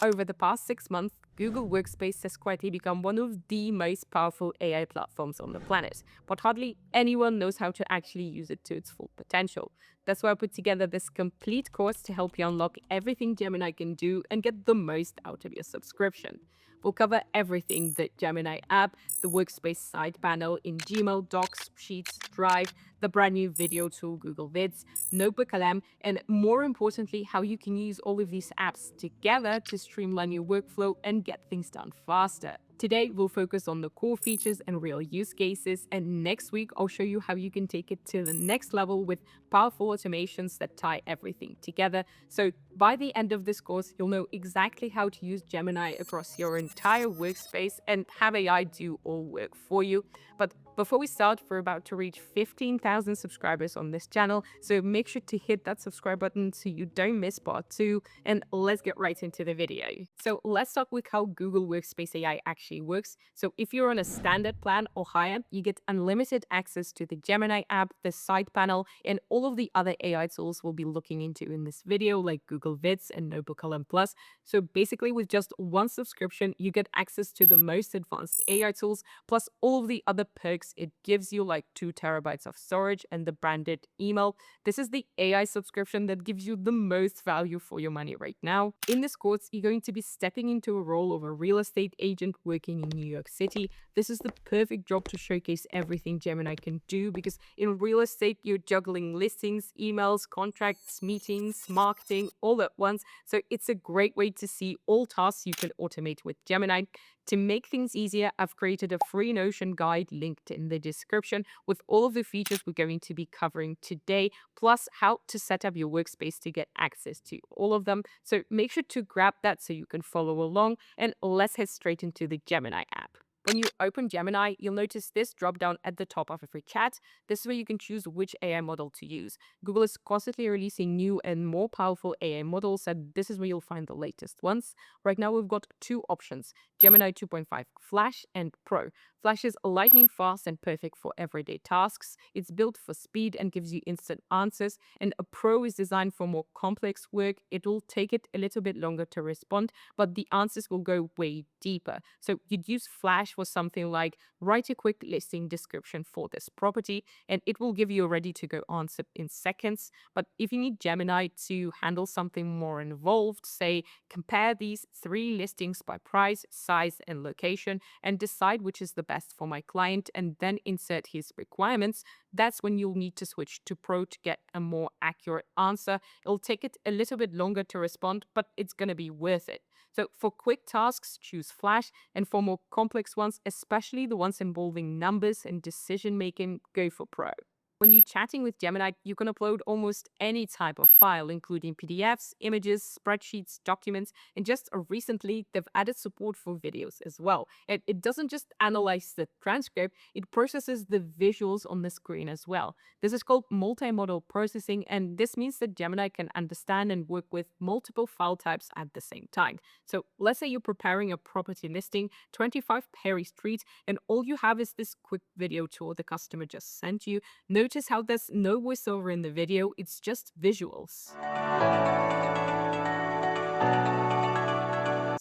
Over the past 6 months, Google Workspace has quietly become one of the most powerful AI platforms on the planet, but hardly anyone knows how to actually use it to its full potential. That's why I put together this complete course to help you unlock everything Gemini can do and get the most out of your subscription. We'll cover everything: the Gemini app, the Workspace side panel in Gmail, Docs, Sheets, Drive, the brand new video tool Google Vids, NotebookLM, and more importantly, how you can use all of these apps together to streamline your workflow and get things done faster. Today, we'll focus on the core features and real use cases, and next week, I'll show you how you can take it to the next level with powerful automations that tie everything together. So, by the end of this course, you'll know exactly how to use Gemini across your entire workspace and have AI do all work for you. But before we start, we're about to reach 15,000 subscribers on this channel, so make sure to hit that subscribe button so you don't miss part 2, and let's get right into the video. So let's start with how Google Workspace AI actually works. So if you're on a standard plan or higher, you get unlimited access to the Gemini app, the side panel, and all of the other AI tools we'll be looking into in this video, like Google Vids and NotebookLM Plus. So basically, with just one subscription, you get access to the most advanced AI tools, plus all of the other perks it gives you, like 2 terabytes of storage and the branded email. This is the AI subscription that gives you the most value for your money right now. In this course, you're going to be stepping into a role of a real estate agent working in New York City. This is the perfect job to showcase everything Gemini can do, because in real estate, you're juggling listings, emails, contracts, meetings, marketing all at once. So it's a great way to see all tasks you can automate with Gemini. To make things easier, I've created a free Notion guide linked in the description with all of the features we're going to be covering today, plus how to set up your workspace to get access to all of them. So make sure to grab that so you can follow along, and let's head straight into the Gemini app. When you open Gemini, you'll notice this drop-down at the top of every chat. This is where you can choose which AI model to use. Google is constantly releasing new and more powerful AI models, and this is where you'll find the latest ones. Right now, we've got two options: Gemini 2.5 Flash and Pro. Flash is lightning fast and perfect for everyday tasks. It's built for speed and gives you instant answers. And a Pro is designed for more complex work. It will take it a little bit longer to respond, but the answers will go way deeper. So you'd use Flash for something like write a quick listing description for this property, and it will give you a ready-to-go answer in seconds. But if you need Gemini to handle something more involved, say compare these 3 listings by price, size, and location, and decide which is the best for my client, and then insert his requirements, that's when you'll need to switch to Pro to get a more accurate answer. It'll take it a little bit longer to respond, but it's going to be worth it. So for quick tasks, choose Flash, and for more complex ones, especially the ones involving numbers and decision making, go for Pro. When you're chatting with Gemini, you can upload almost any type of file, including PDFs, images, spreadsheets, documents, and just recently, they've added support for videos as well. It doesn't just analyze the transcript, it processes the visuals on the screen as well. This is called multimodal processing, and this means that Gemini can understand and work with multiple file types at the same time. So let's say you're preparing a property listing, 25 Perry Street, and all you have is this quick video tour the customer just sent you. Notice how there's no voiceover in the video, it's just visuals.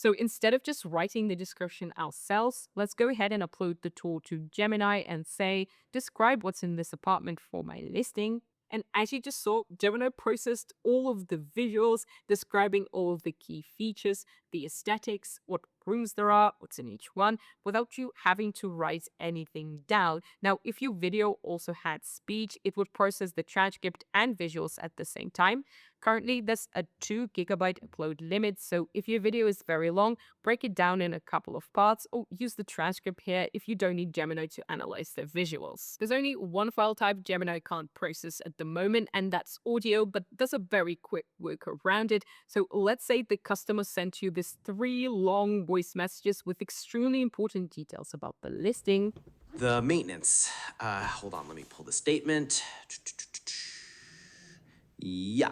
So instead of just writing the description ourselves, let's go ahead and upload the tool to Gemini and say, describe what's in this apartment for my listing. And as you just saw, Gemini processed all of the visuals, describing all of the key features, the aesthetics, what rooms there are, what's in each one, without you having to write anything down. Now, if your video also had speech, it would process the transcript and visuals at the same time. Currently, there's a 2 gigabyte upload limit, so if your video is very long, break it down in a couple of parts, or use the transcript here if you don't need Gemini to analyze the visuals. There's only one file type Gemini can't process at the moment, and that's audio, but there's a very quick work around it. So let's say the customer sent you this 3 long voice messages with extremely important details about the listing. The maintenance. Hold on, let me pull the statement. Yeah.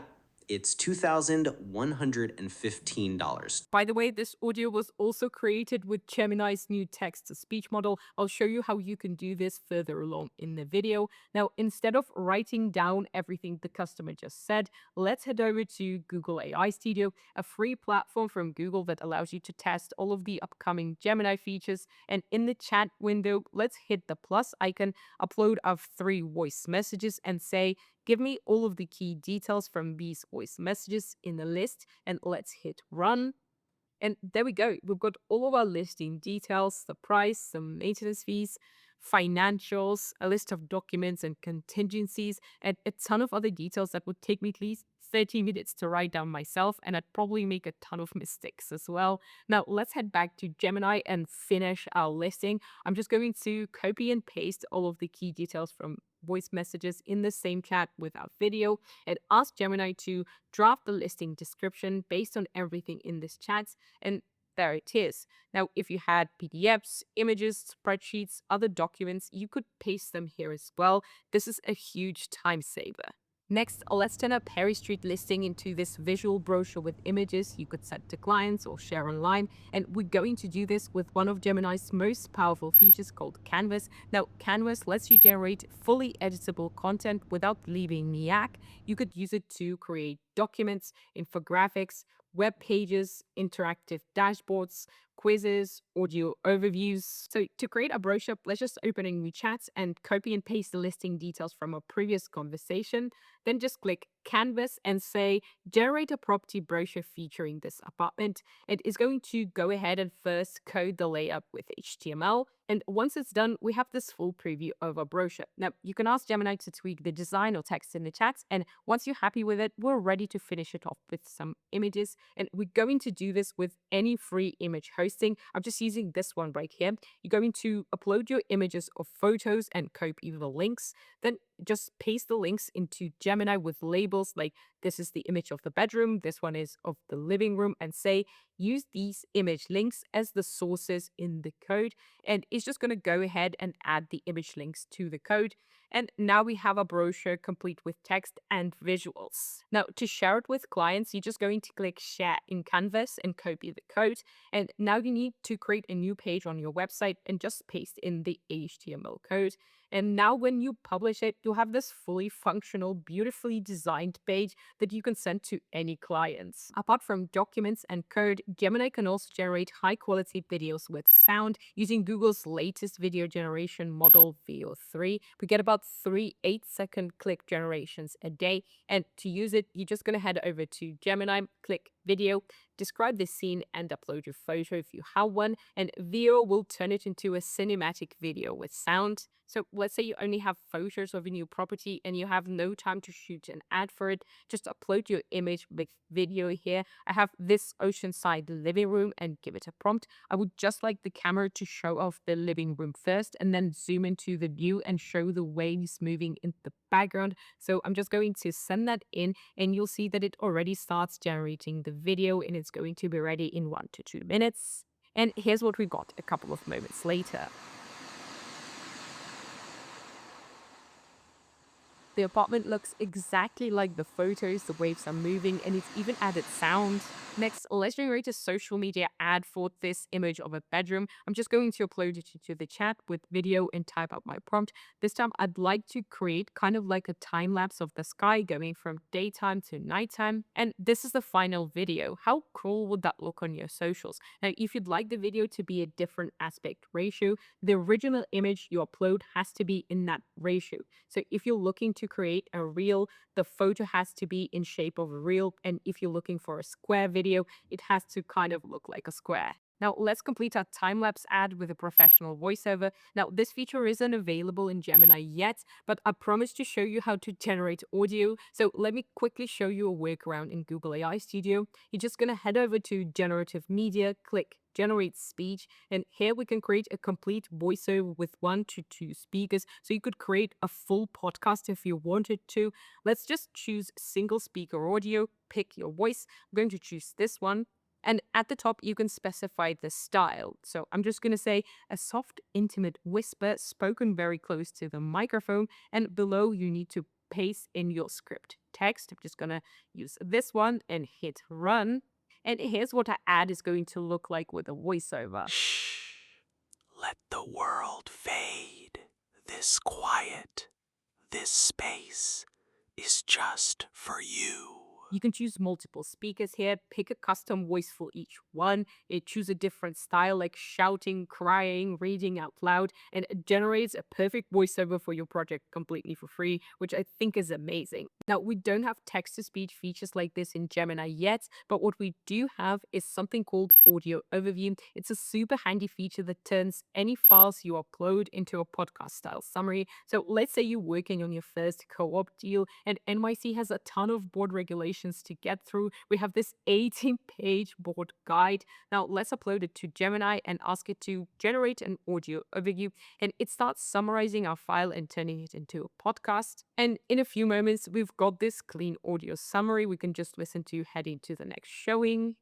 It's $2,115. By the way, this audio was also created with Gemini's new text-to-speech model. I'll show you how you can do this further along in the video. Now, instead of writing down everything the customer just said, let's head over to Google AI Studio, a free platform from Google that allows you to test all of the upcoming Gemini features. And in the chat window, let's hit the plus icon, upload our 3 voice messages, and say, give me all of the key details from these voice messages in a list, and let's hit run. And there we go. We've got all of our listing details, the price, some maintenance fees, financials, a list of documents and contingencies, and a ton of other details that would take me at least 30 minutes to write down myself, and I'd probably make a ton of mistakes as well. Now, let's head back to Gemini and finish our listing. I'm just going to copy and paste all of the key details from voice messages in the same chat with our video and ask Gemini to draft the listing description based on everything in this chat, and there it is. Now, if you had PDFs, images, spreadsheets, other documents, you could paste them here as well. This is a huge time saver. Next, let's turn a Perry Street listing into this visual brochure with images you could send to clients or share online. And we're going to do this with one of Gemini's most powerful features called Canvas. Now, Canvas lets you generate fully editable content without leaving the app. You could use it to create documents, infographics, web pages, interactive dashboards, quizzes, audio overviews. So to create a brochure, let's just open a new chat and copy and paste the listing details from a previous conversation. Then just click Canvas and say, generate a property brochure featuring this apartment. It is going to go ahead and first code the layout with HTML. And once it's done, we have this full preview of a brochure. Now, you can ask Gemini to tweak the design or text in the chat. And once you're happy with it, we're ready to finish it off with some images. And we're going to do this with any free image hosting. I'm just using this one right here. You're going to upload your images or photos and copy the links. Then just paste the links into Gemini with labels like this is the image of the bedroom, this one is of the living room, and say use these image links as the sources in the code. And it's just going to go ahead and add the image links to the code. And now we have a brochure complete with text and visuals. Now, to share it with clients, you're just going to click Share in Canvas and copy the code. And now you need to create a new page on your website and just paste in the HTML code. And now when you publish it, you'll have this fully functional, beautifully designed page that you can send to any clients. Apart from documents and code, Gemini can also generate high-quality videos with sound using Google's latest video generation model, Veo 3. We get about 3 8-second click generations a day. And to use it, you're just going to head over to Gemini, click Video, describe the scene, and upload your photo if you have one, and Veo will turn it into a cinematic video with sound. So let's say you only have photos of a new property and you have no time to shoot an ad for it, just upload your image with video here. I have this oceanside living room and give it a prompt. I would just like the camera to show off the living room first and then zoom into the view and show the waves moving in the background. So I'm just going to send that in and you'll see that it already starts generating the video and it's going to be ready in 1 to 2 minutes. And here's what we got a couple of moments later. The apartment looks exactly like the photos, the waves are moving, and it's even added sound. Next, let's generate a social media ad for this image of a bedroom. I'm just going to upload it to the chat with video and type out my prompt. This time, I'd like to create kind of like a time lapse of the sky going from daytime to nighttime. And this is the final video. How cool would that look on your socials? Now, if you'd like the video to be a different aspect ratio, the original image you upload has to be in that ratio. So if you're looking to create a reel, the photo has to be in shape of a reel. And if you're looking for a square video, it has to kind of look like a square. Now let's complete our time-lapse ad with a professional voiceover. Now this feature isn't available in Gemini yet, but I promise to show you how to generate audio. So let me quickly show you a workaround in Google AI Studio. You're just going to head over to Generative Media, click Generate Speech, and here we can create a complete voiceover with 1 to 2 speakers. So you could create a full podcast if you wanted to. Let's just choose single speaker audio, pick your voice. I'm going to choose this one. And at the top, you can specify the style. So I'm just going to say a soft, intimate whisper spoken very close to the microphone. And below, you need to paste in your script text. I'm just going to use this one and hit run. And here's what our ad is going to look like with a voiceover. Shh. Let the world fade. This quiet, this space is just for you. You can choose multiple speakers here, pick a custom voice for each one, choose a different style like shouting, crying, reading out loud, and it generates a perfect voiceover for your project completely for free, which I think is amazing. Now, we don't have text-to-speech features like this in Gemini yet, but what we do have is something called Audio Overview. It's a super handy feature that turns any files you upload into a podcast-style summary. So let's say you're working on your first co-op deal and NYC has a ton of board regulations to get through. We have this 18-page board guide. Now let's upload it to Gemini and ask it to generate an audio overview, and it starts summarizing our file and turning it into a podcast. And in a few moments, we've got this clean audio summary we can just listen to heading to the next showing.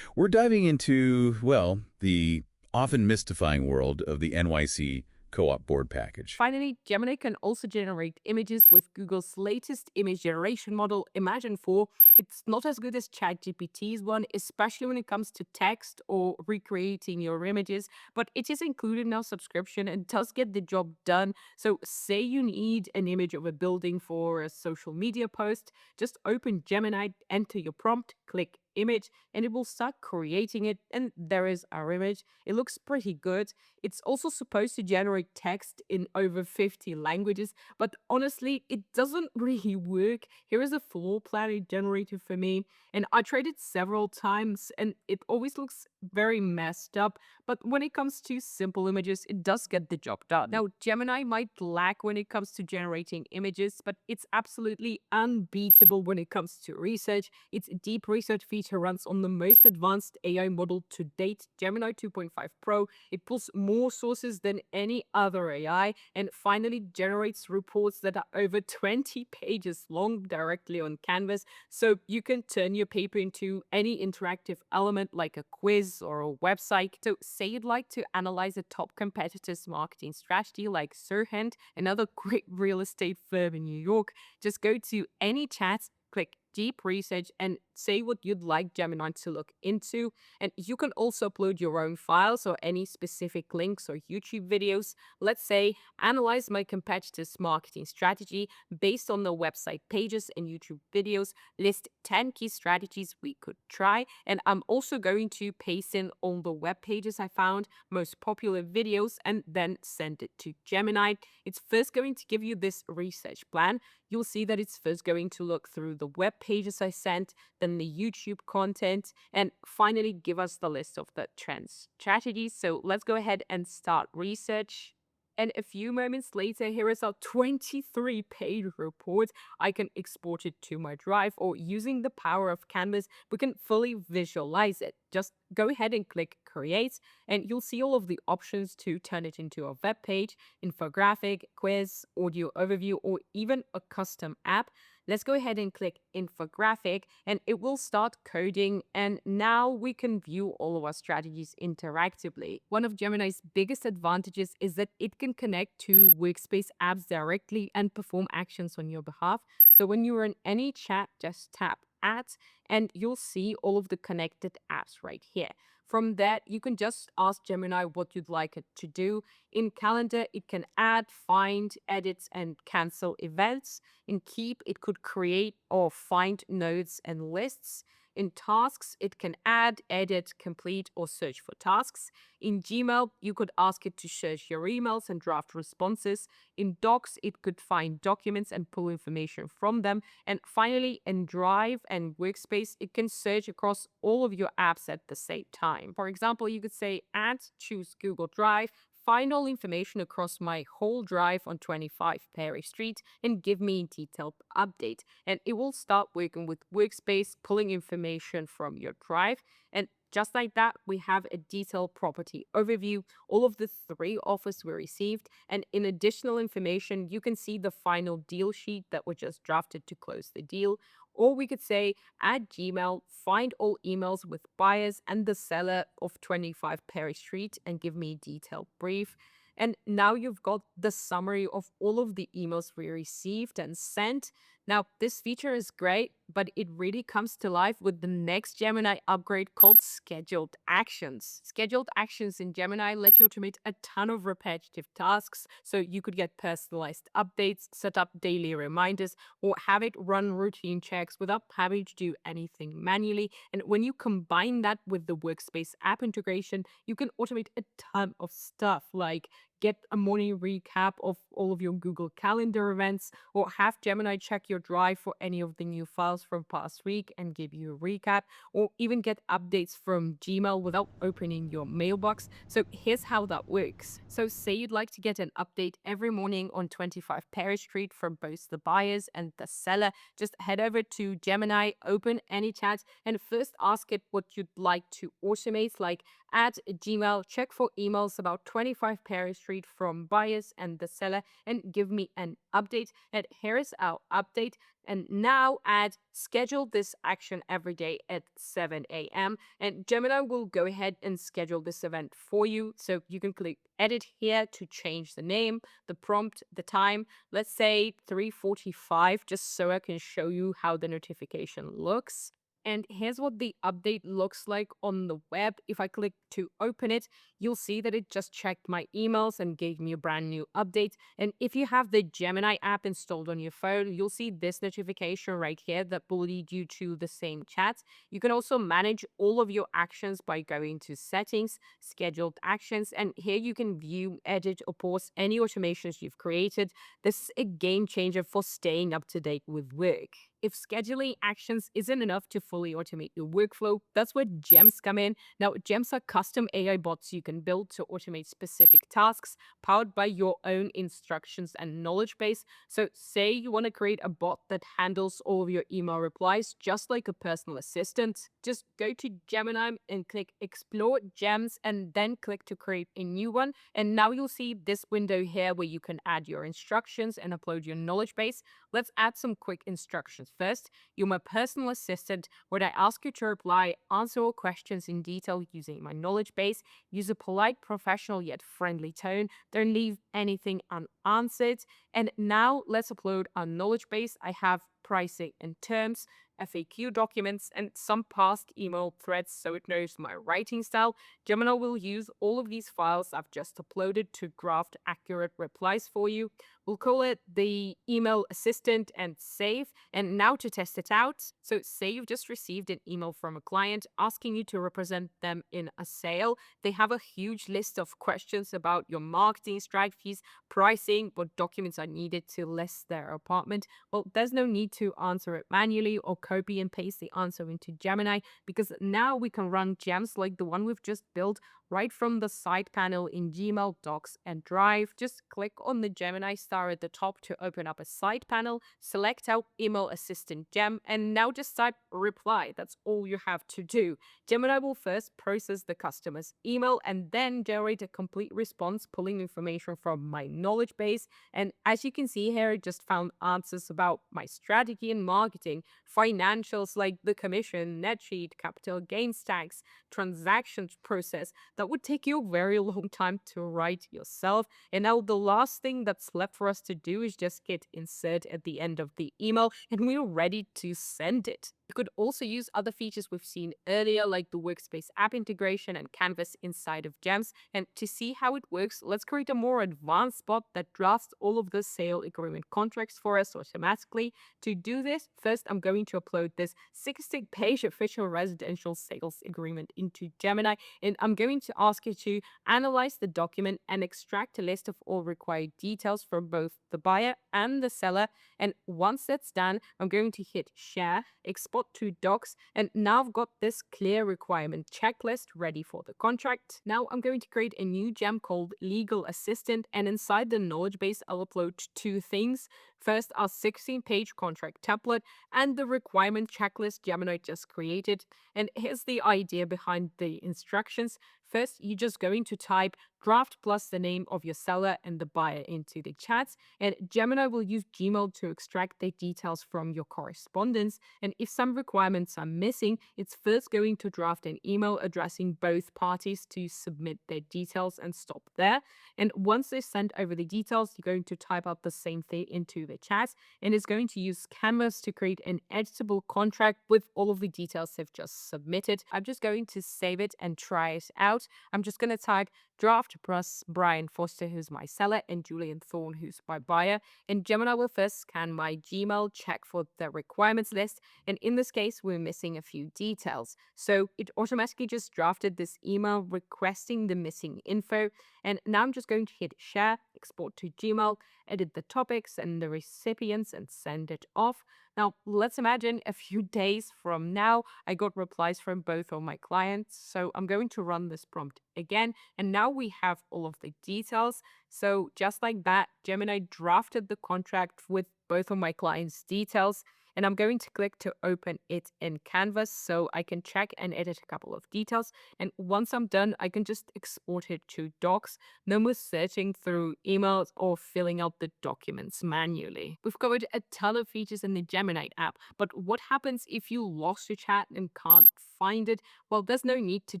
We're diving into, well, the often mystifying world of the NYC co-op board package. Finally, Gemini can also generate images with Google's latest image generation model, Imagen 4. It's not as good as ChatGPT's one, especially when it comes to text or recreating your images, but it is included in our subscription and does get the job done. So say you need an image of a building for a social media post, just open Gemini, enter your prompt, click image, and it will start creating it, and there is our image. It looks pretty good. It's also supposed to generate text in over 50 languages, but honestly, it doesn't really work. Here is a floor plan it generated for me, and I tried it several times, and it always looks very messed up, but when it comes to simple images, it does get the job done. Now, Gemini might lack when it comes to generating images, but it's absolutely unbeatable when it comes to research. Its deep research feature runs on the most advanced AI model to date, Gemini 2.5 Pro. It pulls more sources than any other AI, and finally generates reports that are over 20 pages long directly on Canvas, so you can turn your paper into any interactive element like a quiz or a website. So say you'd like to analyze a top competitor's marketing strategy like Surhand, another great real estate firm in New York, just go to any chat, click deep research, and say what you'd like Gemini to look into. And you can also upload your own files or any specific links or YouTube videos. Let's say, analyze my competitor's marketing strategy based on the website pages and YouTube videos, list 10 key strategies we could try. And I'm also going to paste in all the web pages I found, most popular videos, and then send it to Gemini. It's first going to give you this research plan. You'll see that it's first going to look through the web pages I sent, then the YouTube content, and finally give us the list of the trends strategies. So let's go ahead and start research. And a few moments later, here is our 23-page report. I can export it to my drive, or using the power of Canvas, we can fully visualize it. Just go ahead and click create, and you'll see all of the options to turn it into a web page, infographic, quiz, audio overview, or even a custom app. Let's go ahead and click infographic, and it will start coding, and now we can view all of our strategies interactively. One of Gemini's biggest advantages is that it can connect to Workspace apps directly and perform actions on your behalf. So when you're in any chat, just tap Add, and you'll see all of the connected apps right here. From that, you can just ask Gemini what you'd like it to do. In Calendar, it can add, find, edit, and cancel events. In Keep, it could create or find notes and lists. In Tasks, it can add, edit, complete, or search for tasks. In Gmail, you could ask it to search your emails and draft responses. In Docs, it could find documents and pull information from them. And finally, in Drive and Workspace, it can search across all of your apps at the same time. For example, you could say, add, choose Google Drive, find all information across my whole drive on 25 Perry Street, and give me a detailed update. And it will start working with Workspace, pulling information from your drive. And just like that, we have a detailed property overview, all of the 3 offers we received, and in additional information, you can see the final deal sheet that was just drafted to close the deal. Or we could say, add Gmail, find all emails with buyers and the seller of 25 Perry Street, and give me a detailed brief. And now you've got the summary of all of the emails we received and sent. Now, this feature is great, but it really comes to life with the next Gemini upgrade called Scheduled Actions. Scheduled Actions in Gemini let you automate a ton of repetitive tasks, so you could get personalized updates, set up daily reminders, or have it run routine checks without having to do anything manually. And when you combine that with the Workspace app integration, you can automate a ton of stuff like get a morning recap of all of your Google Calendar events, or have Gemini check your drive for any of the new files from past week and give you a recap, or even get updates from Gmail without opening your mailbox. So here's how that works. So say you'd like to get an update every morning on 25 Paris Street from both the buyers and the seller. Just head over to Gemini, open any chat, and first ask it what you'd like to automate, like at Gmail, check for emails about 25 Paris Street from buyers and the seller and give me an update. And here is our update. And now add schedule this action every day at 7 a.m. And Gemini will go ahead and schedule this event for you. So you can click edit here to change the name, the prompt, the time. Let's say 3:45, just so I can show you how the notification looks. And here's what the update looks like on the web. If I click to open it, you'll see that it just checked my emails and gave me a brand new update. And if you have the Gemini app installed on your phone, you'll see this notification right here that will lead you to the same chat. You can also manage all of your actions by going to settings, scheduled actions, and here you can view, edit, or pause any automations you've created. This is a game changer for staying up to date with work. If scheduling actions isn't enough to fully automate your workflow, that's where gems come in. Now, gems are custom AI bots you can build to automate specific tasks powered by your own instructions and knowledge base. So, say you want to create a bot that handles all of your email replies just like a personal assistant. Just go to Gemini and click Explore Gems and then click to create a new one. And now you'll see this window here where you can add your instructions and upload your knowledge base. Let's add some quick instructions. First, you're my personal assistant, where I ask you to reply, answer all questions in detail using my knowledge base, use a polite, professional yet friendly tone, don't leave anything unanswered. And now let's upload our knowledge base. I have pricing and terms, FAQ documents, and some past email threads so it knows my writing style. Gemini will use all of these files I've just uploaded to craft accurate replies for you. We'll call it the email assistant and save. And now to test it out. So say you've just received an email from a client asking you to represent them in a sale. They have a huge list of questions about your marketing strategies, pricing, what documents are needed to list their apartment. Well, there's no need to answer it manually or copy and paste the answer into Gemini, because now we can run gems like the one we've just built right from the side panel in Gmail, Docs, and Drive. Just click on the Gemini star at the top to open up a side panel, select out Email Assistant Gem, and now just type reply. That's all you have to do. Gemini will first process the customer's email and then generate a complete response, pulling information from my knowledge base. And as you can see here, it just found answers about my strategy and marketing, financials like the commission, net sheet, capital gains tax, transactions process that would take you a very long time to write yourself. And now the last thing that's left for us to do is just hit insert at the end of the email and we're ready to send it. You could also use other features we've seen earlier, like the Workspace app integration and Canvas inside of Gems. And to see how it works, let's create a more advanced bot that drafts all of the sale agreement contracts for us automatically. To do this, first I'm going to upload this 60-page official residential sales agreement into Gemini, and I'm going to ask you to analyze the document and extract a list of all required details from both the buyer and the seller. And once that's done, I'm going to hit share, export to docs, and now I've got this clear requirement checklist ready for the contract. Now I'm going to create a new gem called Legal Assistant, and inside the knowledge base, I'll upload two things. First, our 16-page contract template and the requirement checklist Gemini just created. And here's the idea behind the instructions. First, you're just going to type draft plus the name of your seller and the buyer into the chats, and Gemini will use Gmail to extract the details from your correspondence. And if some requirements are missing, it's first going to draft an email addressing both parties to submit their details and stop there. And once they send over the details, you're going to type out the same thing into the chat, and it's going to use Canvas to create an editable contract with all of the details they've just submitted. I'm just going to save it and try it out. I'm just going to type draft plus Brian Foster, who's my seller, and Julian Thorne, who's my buyer. And Gemini will first scan my Gmail, check for the requirements list. And in this case, we're missing a few details. So it automatically just drafted this email requesting the missing info. And now I'm just going to hit share, export to Gmail, edit the topics and the recipients, and send it off. Now, let's imagine a few days from now, I got replies from both of my clients. So I'm going to run this prompt again. And now we have all of the details. So just like that, Gemini drafted the contract with both of my clients' details. And I'm going to click to open it in Canvas so I can check and edit a couple of details. And once I'm done, I can just export it to Docs. No more searching through emails or filling out the documents manually. We've covered a ton of features in the Gemini app, but what happens if you lost your chat and can't find it? Well, there's no need to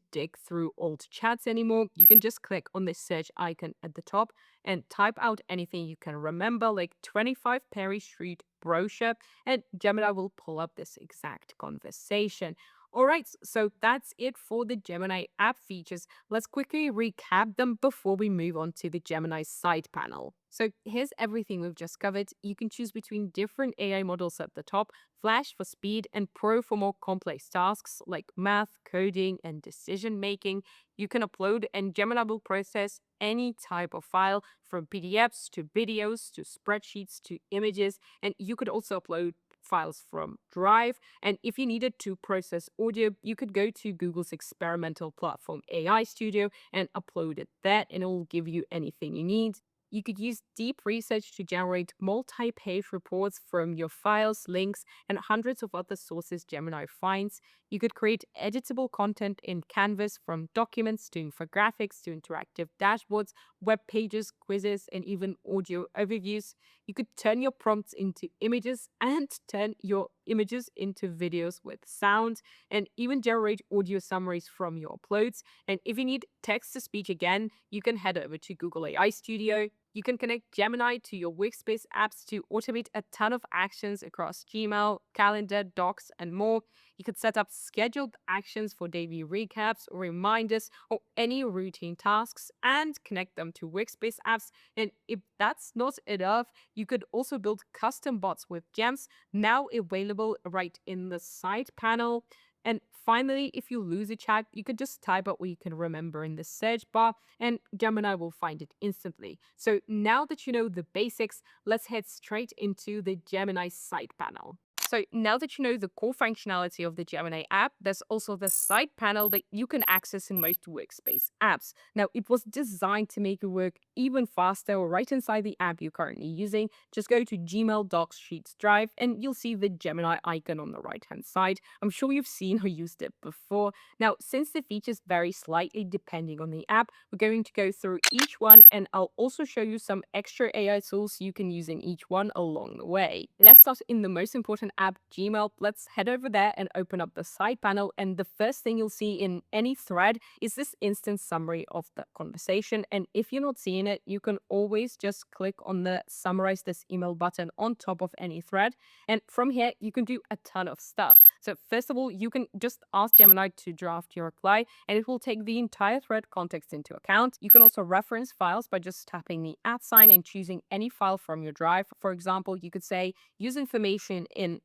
dig through old chats anymore. You can just click on the search icon at the top and type out anything you can remember, like 25 Perry Street Brochure, and Gemini will pull up this exact conversation. All right, so that's it for the Gemini app features. Let's quickly recap them before we move on to the Gemini side panel. So here's everything we've just covered. You can choose between different AI models at the top: Flash for speed and Pro for more complex tasks like math, coding, and decision making. You can upload, and Gemini will process any type of file, from PDFs to videos to spreadsheets to images. And you could also upload files from Drive. And if you needed to process audio, you could go to Google's experimental platform AI Studio and upload it there, and it will give you anything you need. You could use deep research to generate multi-page reports from your files, links, and hundreds of other sources Gemini finds. You could create editable content in Canvas, from documents to infographics to interactive dashboards, web pages, quizzes, and even audio overviews. You could turn your prompts into images and turn your images into videos with sound, and even generate audio summaries from your uploads. And if you need text to speech again, you can head over to Google AI Studio. You can connect Gemini to your Workspace apps to automate a ton of actions across Gmail, Calendar, Docs, and more. You could set up scheduled actions for daily recaps or reminders or any routine tasks, and connect them to Workspace apps. And if that's not enough, you could also build custom bots with gems, now available right in the side panel. And finally, if you lose a chat, you could just type out what you can remember in the search bar, and Gemini will find it instantly. So now that you know the basics, let's head straight into the Gemini side panel. So now that you know the core functionality of the Gemini app, there's also the side panel that you can access in most Workspace apps. Now, it was designed to make your work even faster right inside the app you're currently using. Just go to Gmail, Docs, Sheets, Drive, and you'll see the Gemini icon on the right-hand side. I'm sure you've seen or used it before. Now, since the features vary slightly depending on the app, we're going to go through each one, and I'll also show you some extra AI tools you can use in each one along the way. Let's start in the most important app, Gmail. Let's head over there and open up the side panel, and the first thing you'll see in any thread is this instant summary of the conversation. And if you're not seeing it, you can always just click on the summarize this email button on top of any thread, and from here you can do a ton of stuff. So first of all, you can just ask Gemini to draft your reply, and it will take the entire thread context into account. You can also reference files by just tapping the @ sign and choosing any file from your drive. For example, you could say use information in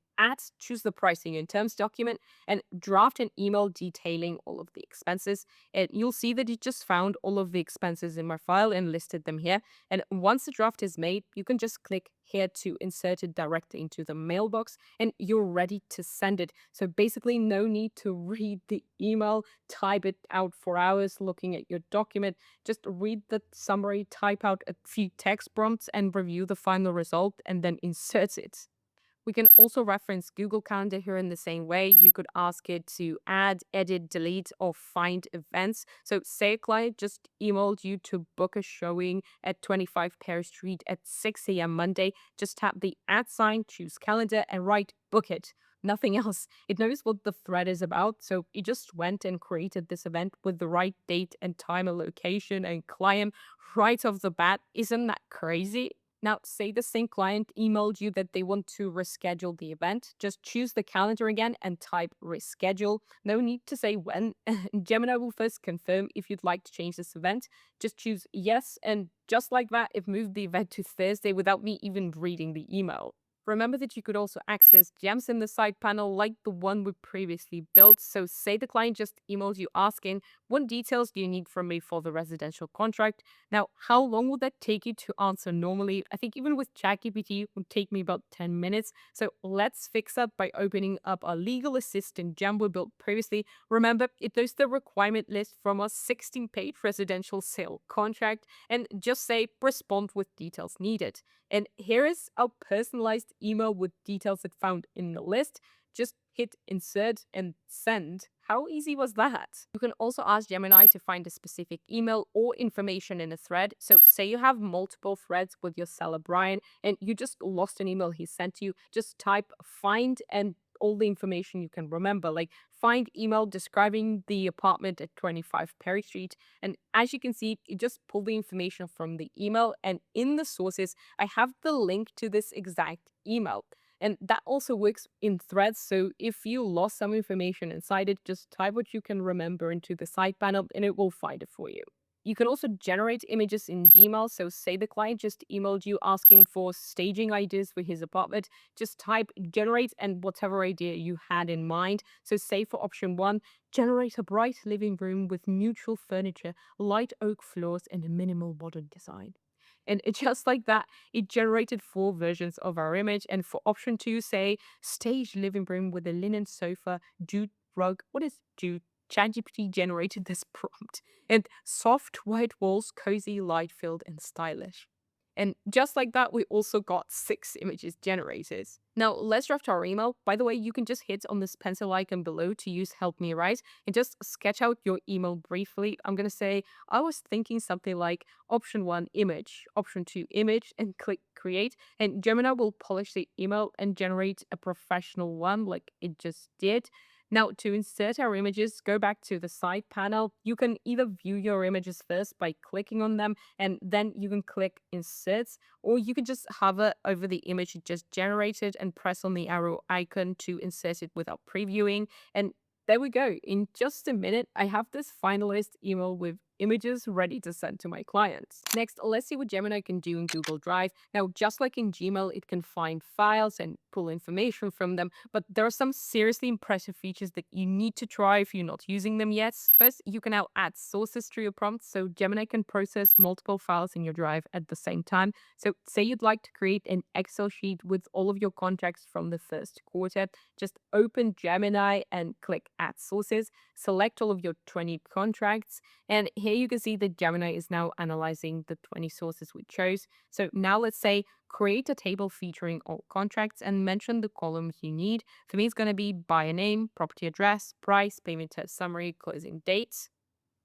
choose the pricing and terms document, and draft an email detailing all of the expenses. And you'll see that it just found all of the expenses in my file and listed them here. And once the draft is made, you can just click here to insert it directly into the mailbox, and you're ready to send it. So basically, no need to read the email, type it out for hours looking at your document. Just read the summary, type out a few text prompts, and review the final result, and then insert it. We can also reference Google Calendar here in the same way. You could ask it to add, edit, delete, or find events. So say a client just emailed you to book a showing at 25 Paris Street at 6 a.m. Monday. Just tap the add sign, choose calendar, and write book it. Nothing else. It knows what the thread is about, so it just went and created this event with the right date and time and location and client right off the bat. Isn't that crazy? Now, say the same client emailed you that they want to reschedule the event. Just choose the calendar again and type reschedule. No need to say when. Gemini will first confirm if you'd like to change this event. Just choose yes, and just like that, it moved the event to Thursday without me even reading the email. Remember that you could also access gems in the side panel like the one we previously built. So say the client just emailed you asking, what details do you need from me for the residential contract? Now, how long would that take you to answer normally? I think even with ChatGPT, it would take me about 10 minutes. So let's fix that by opening up our legal assistant gem we built previously. Remember, it knows the requirement list from our 16-page residential sale contract and just say respond with details needed. And here is our personalized email with details it found in the list. Just hit insert and send. How easy was that? You can also ask Gemini to find a specific email or information in a thread. So say you have multiple threads with your seller Brian and you just lost an email he sent you, just type find and all the information you can remember, like find email describing the apartment at 25 Perry Street. And as you can see, you just pull the information from the email, and in the sources, I have the link to this exact email. And that also works in threads. So if you lost some information inside it, just type what you can remember into the side panel and it will find it for you. You can also generate images in Gmail. So say the client just emailed you asking for staging ideas for his apartment, just type generate and whatever idea you had in mind. So say for option one, generate a bright living room with neutral furniture, light oak floors, and a minimal modern design. And just like that, it generated 4 versions of our image. And for option 2, say stage living room with a linen sofa, jute rug. What is jute? ChatGPT generated this prompt. And soft white walls, cozy, light filled, and stylish. And just like that, we also got 6 images generated. Now, let's draft our email. By the way, you can just hit on this pencil icon below to use Help Me Write and just sketch out your email briefly. I'm going to say, I was thinking something like option 1, image, option 2, image, and click create. And Gemini will polish the email and generate a professional one like it just did. Now, to insert our images, go back to the side panel. You can either view your images first by clicking on them, and then you can click inserts, or you can just hover over the image you just generated and press on the arrow icon to insert it without previewing. And there we go. In just a minute, I have this finalist email with images ready to send to my clients. Next, let's see what Gemini can do in Google Drive. Now, just like in Gmail, it can find files and pull information from them, but there are some seriously impressive features that you need to try if you're not using them yet. First, you can now add sources to your prompts, so Gemini can process multiple files in your Drive at the same time. So say you'd like to create an Excel sheet with all of your contracts from the first quarter, just open Gemini and click add sources, select all of your 20 contracts, and here you can see that Gemini is now analyzing the 20 sources we chose. So now let's say create a table featuring all contracts and mention the columns you need. For me, it's going to be buyer name, property address, price, payment term summary, closing dates.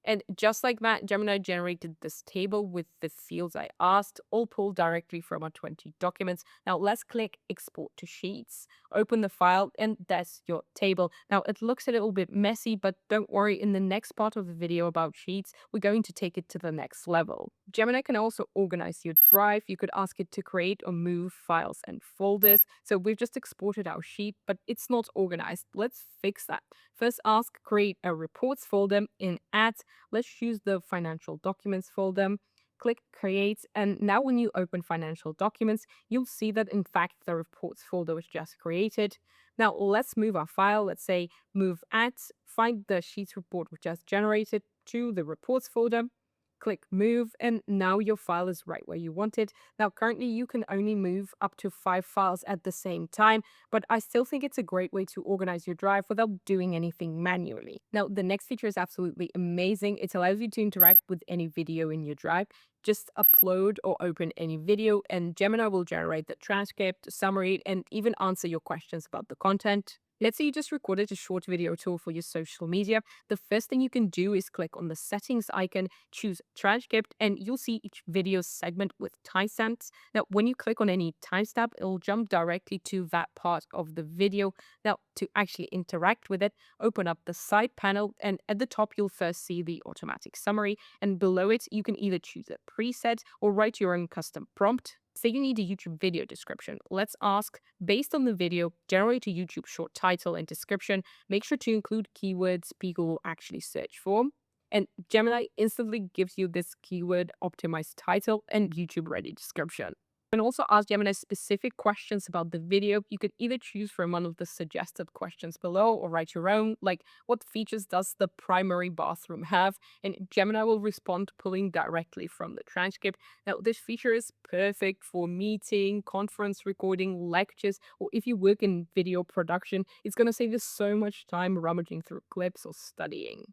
And just like that, Gemini generated this table with the fields I asked, all pulled directly from our 20 documents. Now let's click Export to Sheets, open the file, and that's your table. Now it looks a little bit messy, but don't worry, in the next part of the video about Sheets, we're going to take it to the next level. Gemini can also organize your Drive. You could ask it to create or move files and folders. So we've just exported our sheet, but it's not organized. Let's fix that. First, ask create a reports folder in Add. Let's choose the financial documents folder. Click create, and now when you open financial documents, you'll see that in fact the reports folder was just created. Now let's move our file. Let's say move Add, find the sheets report we just generated to the reports folder. Click move, and now your file is right where you want it. Now, currently you can only move up to 5 files at the same time, but I still think it's a great way to organize your drive without doing anything manually. Now, the next feature is absolutely amazing. It allows you to interact with any video in your drive. Just upload or open any video, and Gemini will generate the transcript, summary, and even answer your questions about the content. Let's say you just recorded a short video tool for your social media. The first thing you can do is click on the settings icon, choose transcript, and you'll see each video segment with timestamps. Now, when you click on any timestamp, it'll jump directly to that part of the video. Now, to actually interact with it, open up the side panel, and at the top, you'll first see the automatic summary. And below it, you can either choose a preset or write your own custom prompt. Say you need a YouTube video description. Let's ask, based on the video, generate a YouTube short title and description. Make sure to include keywords people will actually search for. And Gemini instantly gives you this keyword optimized title and YouTube ready description. You can also ask Gemini specific questions about the video. You could either choose from one of the suggested questions below or write your own, like what features does the primary bathroom have? And Gemini will respond pulling directly from the transcript. Now, this feature is perfect for meeting, conference recording, lectures, or if you work in video production, it's going to save you so much time rummaging through clips or studying.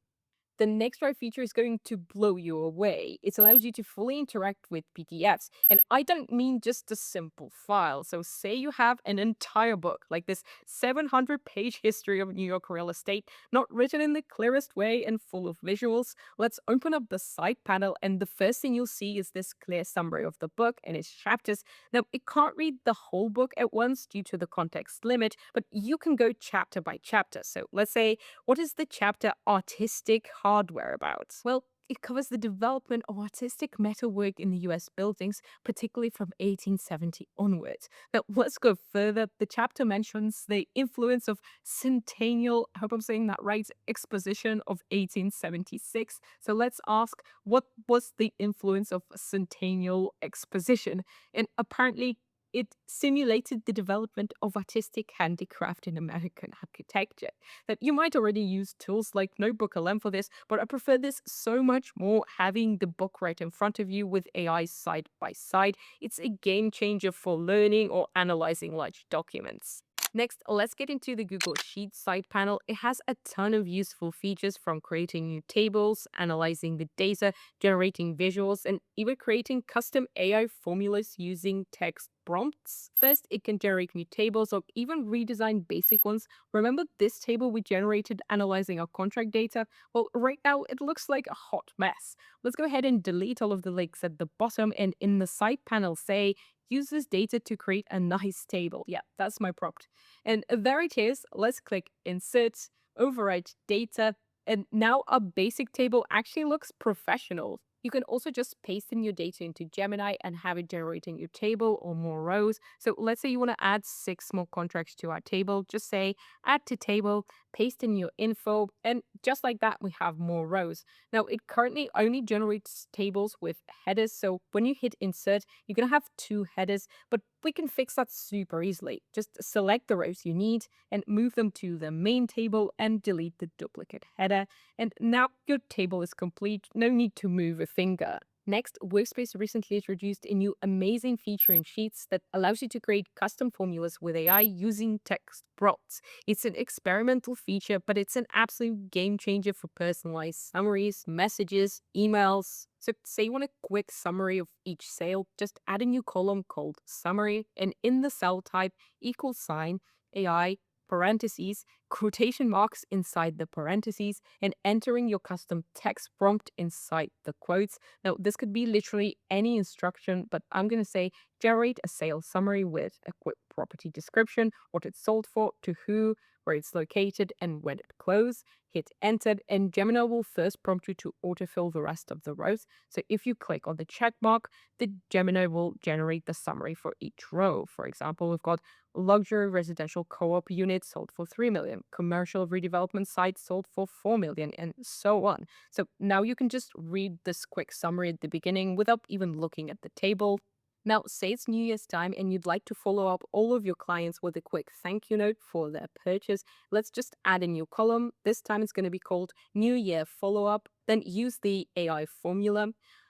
The next right feature is going to blow you away. It allows you to fully interact with PDFs. And I don't mean just a simple file. So say you have an entire book, like this 700-page history of New York real estate, not written in the clearest way and full of visuals. Let's open up the side panel, and the first thing you'll see is this clear summary of the book and its chapters. Now, it can't read the whole book at once due to the context limit, but you can go chapter by chapter. So let's say, what is the chapter Artistic Hardware about? Well, it covers the development of artistic metalwork in the US buildings, particularly from 1870 onwards. Now, let's go further. The chapter mentions the influence of Centennial, I hope I'm saying that right, Exposition of 1876. So let's ask, what was the influence of Centennial Exposition? And apparently, it simulated the development of artistic handicraft in American architecture. That you might already use tools like NotebookLM for this, but I prefer this so much more having the book right in front of you with AI side by side. It's a game changer for learning or analyzing large documents. Next, let's get into the Google Sheets side panel. It has a ton of useful features, from creating new tables, analyzing the data, generating visuals, and even creating custom AI formulas using text prompts. First, it can generate new tables or even redesign basic ones. Remember this table we generated analyzing our contract data? Well, right now it looks like a hot mess. Let's go ahead and delete all of the links at the bottom, and in the side panel say, use this data to create a nice table. Yeah, that's my prompt. And there it is. Let's click Insert, Override Data, and now our basic table actually looks professional. You can also just paste in your data into Gemini and have it generating your table or more rows. So let's say you want to add 6 more contracts to our table. Just say add to table, paste in your info, and just like that, we have more rows. Now, it currently only generates tables with headers. So when you hit insert, you're going to have 2 headers, but we can fix that super easily. Just select the rows you need and move them to the main table and delete the duplicate header. And now your table is complete. No need to move a finger. Next, Workspace recently introduced a new amazing feature in Sheets that allows you to create custom formulas with AI using text prompts. It's an experimental feature, but it's an absolute game changer for personalized summaries, messages, emails. So say you want a quick summary of each sale, just add a new column called summary, and in the cell type, equal sign, AI, parentheses, quotation marks inside the parentheses, and entering your custom text prompt inside the quotes. Now, this could be literally any instruction, but I'm going to say generate a sales summary with a quick property description, what it's sold for, to who, where it's located, and when it closed. Hit enter, and Gemini will first prompt you to autofill the rest of the rows. So if you click on the check mark, the Gemini will generate the summary for each row. For example, we've got luxury residential co-op units sold for 3 million, commercial redevelopment sites sold for 4 million, and so on. So now you can just read this quick summary at the beginning without even looking at the table. Now, say it's New Year's time and you'd like to follow up all of your clients with a quick thank you note for their purchase. Let's just add a new column. This time it's going to be called New Year Follow Up. Then use the AI formula.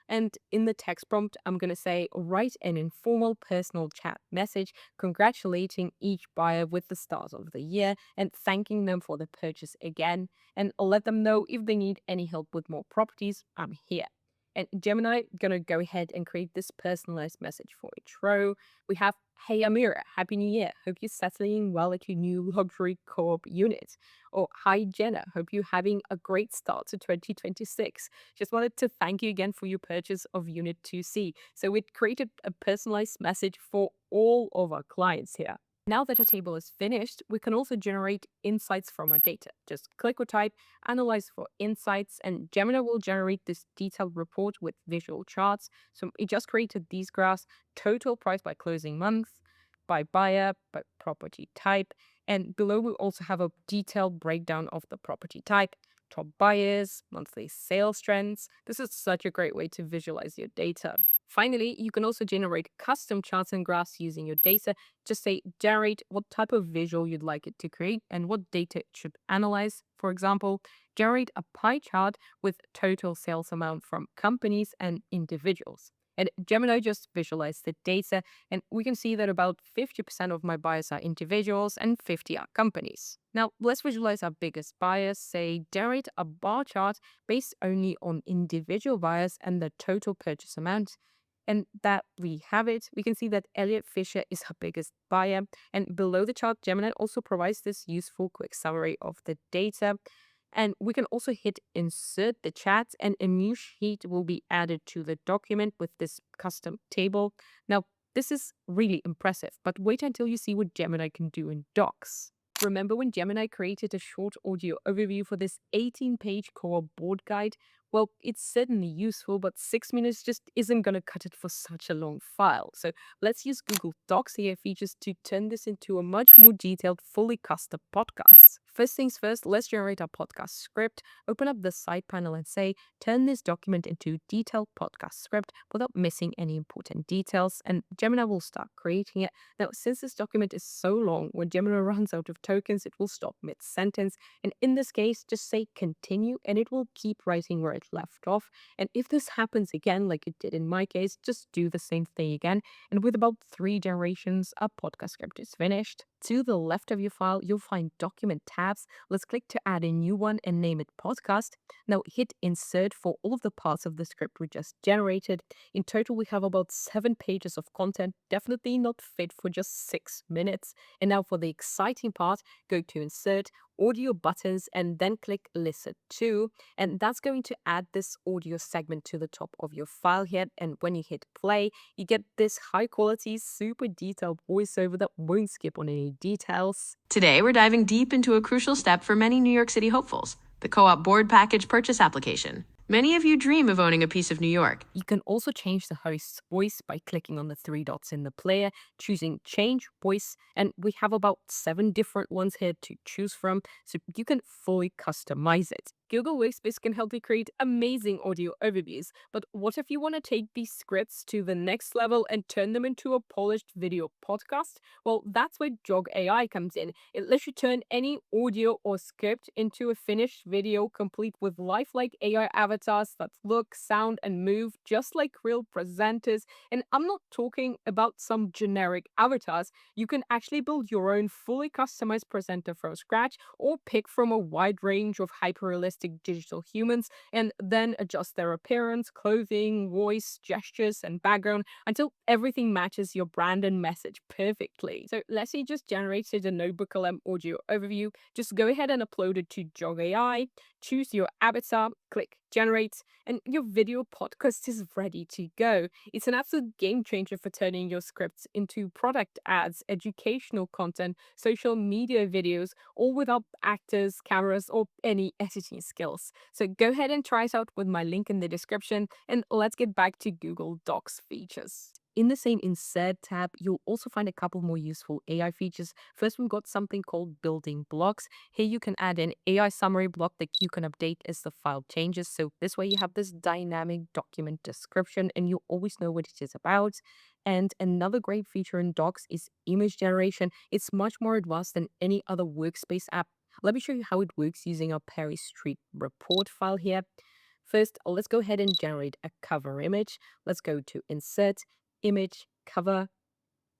And in the text prompt, I'm going to say, write an informal personal chat message congratulating each buyer with the start of the year and thanking them for the purchase again. And let them know if they need any help with more properties, I'm here. And Gemini gonna go ahead and create this personalized message for each row. We have, hey Amira, Happy New Year. Hope you're settling well at your new luxury co-op unit. Or hi Jenna, hope you're having a great start to 2026. Just wanted to thank you again for your purchase of Unit 2C. So it created a personalized message for all of our clients here. Now that our table is finished, we can also generate insights from our data. Just click or type, analyze for insights, and Gemini will generate this detailed report with visual charts. So it just created these graphs: total price by closing month, by buyer, by property type. And below we also have a detailed breakdown of the property type, top buyers, monthly sales trends. This is such a great way to visualize your data. Finally, you can also generate custom charts and graphs using your data. Just say, generate what type of visual you'd like it to create and what data it should analyze. For example, generate a pie chart with total sales amount from companies and individuals. And Gemini just visualized the data, and we can see that about 50% of my buyers are individuals and 50 are companies. Now, let's visualize our biggest buyers. Say, generate a bar chart based only on individual buyers and the total purchase amount. And that we have it. We can see that Elliot Fisher is her biggest buyer. And below the chart, Gemini also provides this useful quick summary of the data. And we can also hit insert the chat, and a new sheet will be added to the document with this custom table. Now, this is really impressive, but wait until you see what Gemini can do in Docs. Remember when Gemini created a short audio overview for this 18-page core board guide? Well, it's certainly useful, but 6 minutes just isn't going to cut it for such a long file. So let's use Google Docs AI features to turn this into a much more detailed, fully custom podcast. First things first, let's generate our podcast script. Open up the side panel and say, turn this document into detailed podcast script without missing any important details. And Gemini will start creating it. Now, since this document is so long, when Gemini runs out of tokens, it will stop mid-sentence. And in this case, just say continue and it will keep writing where it left off. And if this happens again, like it did in my case, just do the same thing again. And with about 3 generations, a podcast script is finished. To the left of your file, you'll find document tabs. Let's click to add a new one and name it podcast. Now hit insert for all of the parts of the script we just generated. In total, we have about 7 pages of content, definitely not fit for just 6 minutes. And now for the exciting part, go to insert, audio buttons, and then click listen to. And that's going to add this audio segment to the top of your file here. And when you hit play, you get this high quality, super detailed voiceover that won't skip on any details. Today, we're diving deep into a crucial step for many New York City hopefuls, the co-op board package purchase application. Many of you dream of owning a piece of New York. You can also change the host's voice by clicking on the 3 dots in the player, choosing change voice, and we have about 7 different ones here to choose from, so you can fully customize it. Google Workspace can help you create amazing audio overviews, but what if you want to take these scripts to the next level and turn them into a polished video podcast? Well, that's where Jog AI comes in. It lets you turn any audio or script into a finished video complete with lifelike AI avatars that look, sound, and move just like real presenters. And I'm not talking about some generic avatars. You can actually build your own fully customized presenter from scratch or pick from a wide range of hyper-realistic digital humans and then adjust their appearance, clothing, voice, gestures, and background until everything matches your brand and message perfectly. So let's say you just generated a NotebookLM audio overview. Just go ahead and upload it to Jog AI, choose your avatar, click generate, and your video podcast is ready to go. It's an absolute game changer for turning your scripts into product ads, educational content, social media videos, all without actors, cameras, or any editing skills. So go ahead and try it out with my link in the description, and let's get back to Google Docs features. In the same Insert tab, you'll also find a couple more useful AI features. First, we've got something called Building Blocks. Here you can add an AI summary block that you can update as the file changes. So this way you have this dynamic document description and you always know what it is about. And another great feature in Docs is image generation. It's much more advanced than any other Workspace app. Let me show you how it works using our Perry Street report file here. First, let's go ahead and generate a cover image. Let's go to Insert, Image, Cover,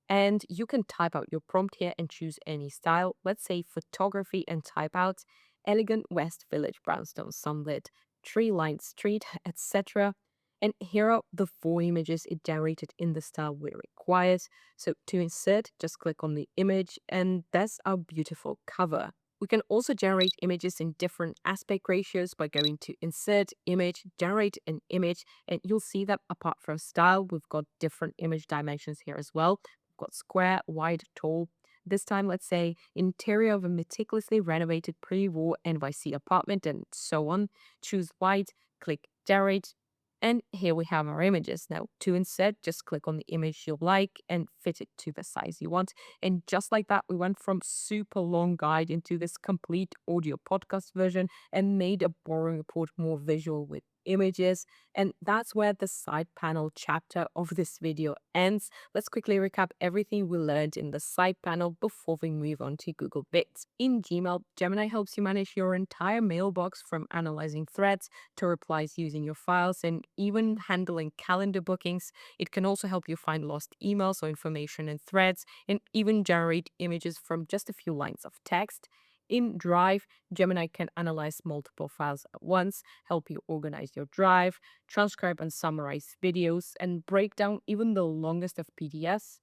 and you can type out your prompt here and choose any style. Let's say photography, and type out elegant West Village brownstone sunlit, tree lined street, etc. And here are the 4 images it generated in the style we require. So to insert, just click on the image, and that's our beautiful cover. We can also generate images in different aspect ratios by going to Insert, Image, Generate an Image, and you'll see that apart from style, we've got different image dimensions here as well. We've got square, wide, tall. This time, let's say interior of a meticulously renovated pre-war NYC apartment, and so on. Choose wide, click Generate, and here we have our images. Now, to insert, just click on the image you like and fit it to the size you want. And just like that, we went from super long guide into this complete audio podcast version and made a boring report more visual with images. And that's where the side panel chapter of this video ends. Let's quickly recap everything we learned in the side panel before we move on to Google Vids. In Gmail, Gemini helps you manage your entire mailbox, from analyzing threads to replies using your files and even handling calendar bookings. It can also help you find lost emails or information in threads, and even generate images from just a few lines of text. In Drive, Gemini can analyze multiple files at once, help you organize your drive, transcribe and summarize videos, and break down even the longest of PDFs.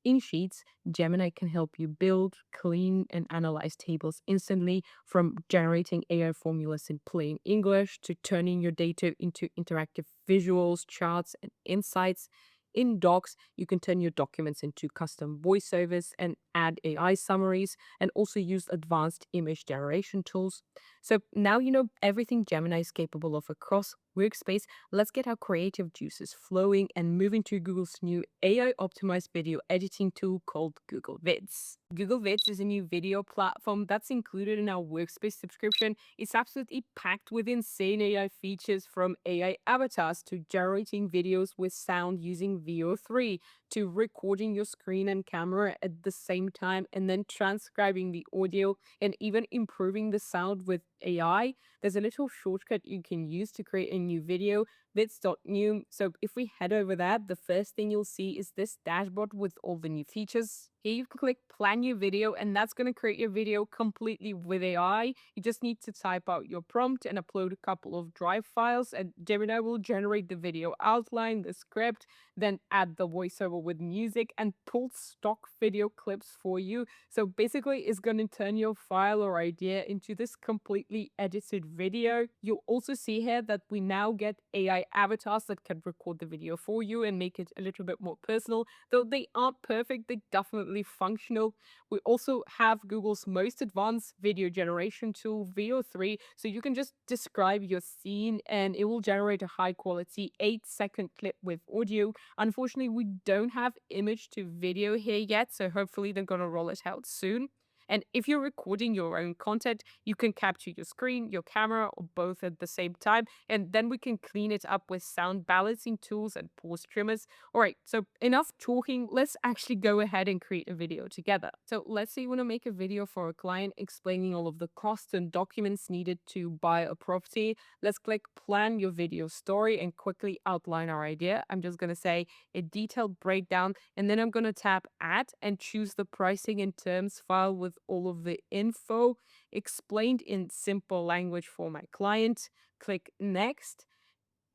In Sheets, Gemini can help you build, clean, and analyze tables instantly, from generating AI formulas in plain English to turning your data into interactive visuals, charts, and insights. In Docs, you can turn your documents into custom voiceovers and add AI summaries, and also use advanced image generation tools. So now you know everything Gemini is capable of across Workspace. Let's get our creative juices flowing and move into Google's new AI-optimized video editing tool called Google Vids. Google Vids is a new video platform that's included in our Workspace subscription. It's absolutely packed with insane AI features, from AI avatars to generating videos with sound using VO3, to recording your screen and camera at the same time and then transcribing the audio, and even improving the sound with AI. There's a little shortcut you can use to create a new video, vids.new. So if we head over that, the first thing you'll see is this dashboard with all the new features. Here you can click plan your video, and that's going to create your video completely with AI. You just need to type out your prompt and upload a couple of Drive files, and Gemini will generate the video outline, the script, then add the voiceover with music and pull stock video clips for you. So basically, it's going to turn your file or idea into this completely edited video. You'll also see here that we now get AI avatars that can record the video for you and make it a little bit more personal. Though they aren't perfect, they're definitely functional. We also have Google's most advanced video generation tool, VO3, so you can just describe your scene and it will generate a high quality 8-second clip with audio. Unfortunately, we don't have image to video here yet, so hopefully they're gonna roll it out soon. And if you're recording your own content, you can capture your screen, your camera, or both at the same time, and then we can clean it up with sound balancing tools and pause trimmers. All right, so enough talking, let's actually go ahead and create a video together. So let's say you want to make a video for a client explaining all of the costs and documents needed to buy a property. Let's click plan your video story and quickly outline our idea. I'm just going to say a detailed breakdown, and then I'm going to tap add and choose the pricing and terms file with all of the info explained in simple language for my client. Click next.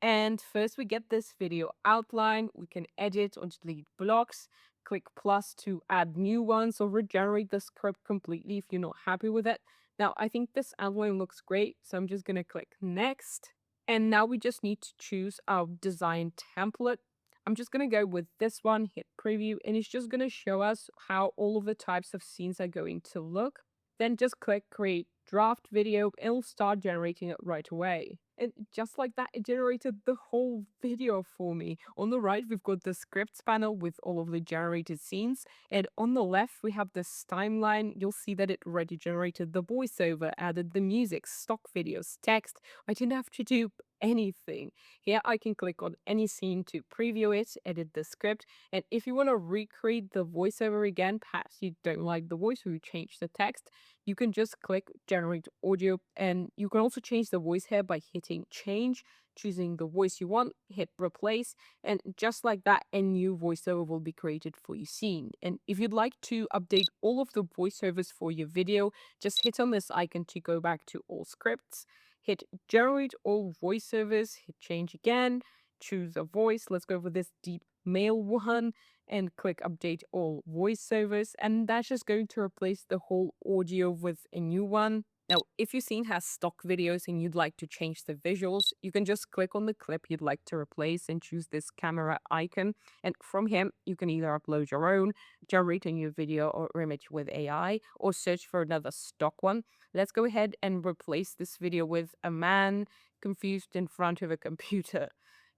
And first we get this video outline. We can edit or delete blocks. Click plus to add new ones or regenerate the script completely if you're not happy with it. Now, I think this outline looks great, so I'm just going to click next. And now we just need to choose our design template. I'm just going to go with this one, hit preview, and it's just going to show us how all of the types of scenes are going to look. Then just click create draft video, it'll start generating it right away. And just like that, it generated the whole video for me. On the right, we've got the scripts panel with all of the generated scenes. And on the left, we have this timeline. You'll see that it already generated the voiceover, added the music, stock videos, text. I didn't have to do anything. Here I can click on any scene to preview it, edit the script, and if you want to recreate the voiceover again, perhaps you don't like the voice or you change the text, you can just click generate audio, and you can also change the voice here by hitting change, choosing the voice you want, hit replace, and just like that, a new voiceover will be created for your scene. And if you'd like to update all of the voiceovers for your video, just hit on this icon to go back to all scripts, hit generate all voiceovers, hit change again, choose a voice. Let's go for this deep male one and click update all voiceovers. And that's just going to replace the whole audio with a new one. Now, if your scene has stock videos and you'd like to change the visuals, you can just click on the clip you'd like to replace and choose this camera icon. And from here, you can either upload your own, generate a new video or image with AI, or search for another stock one. Let's go ahead and replace this video with a man confused in front of a computer.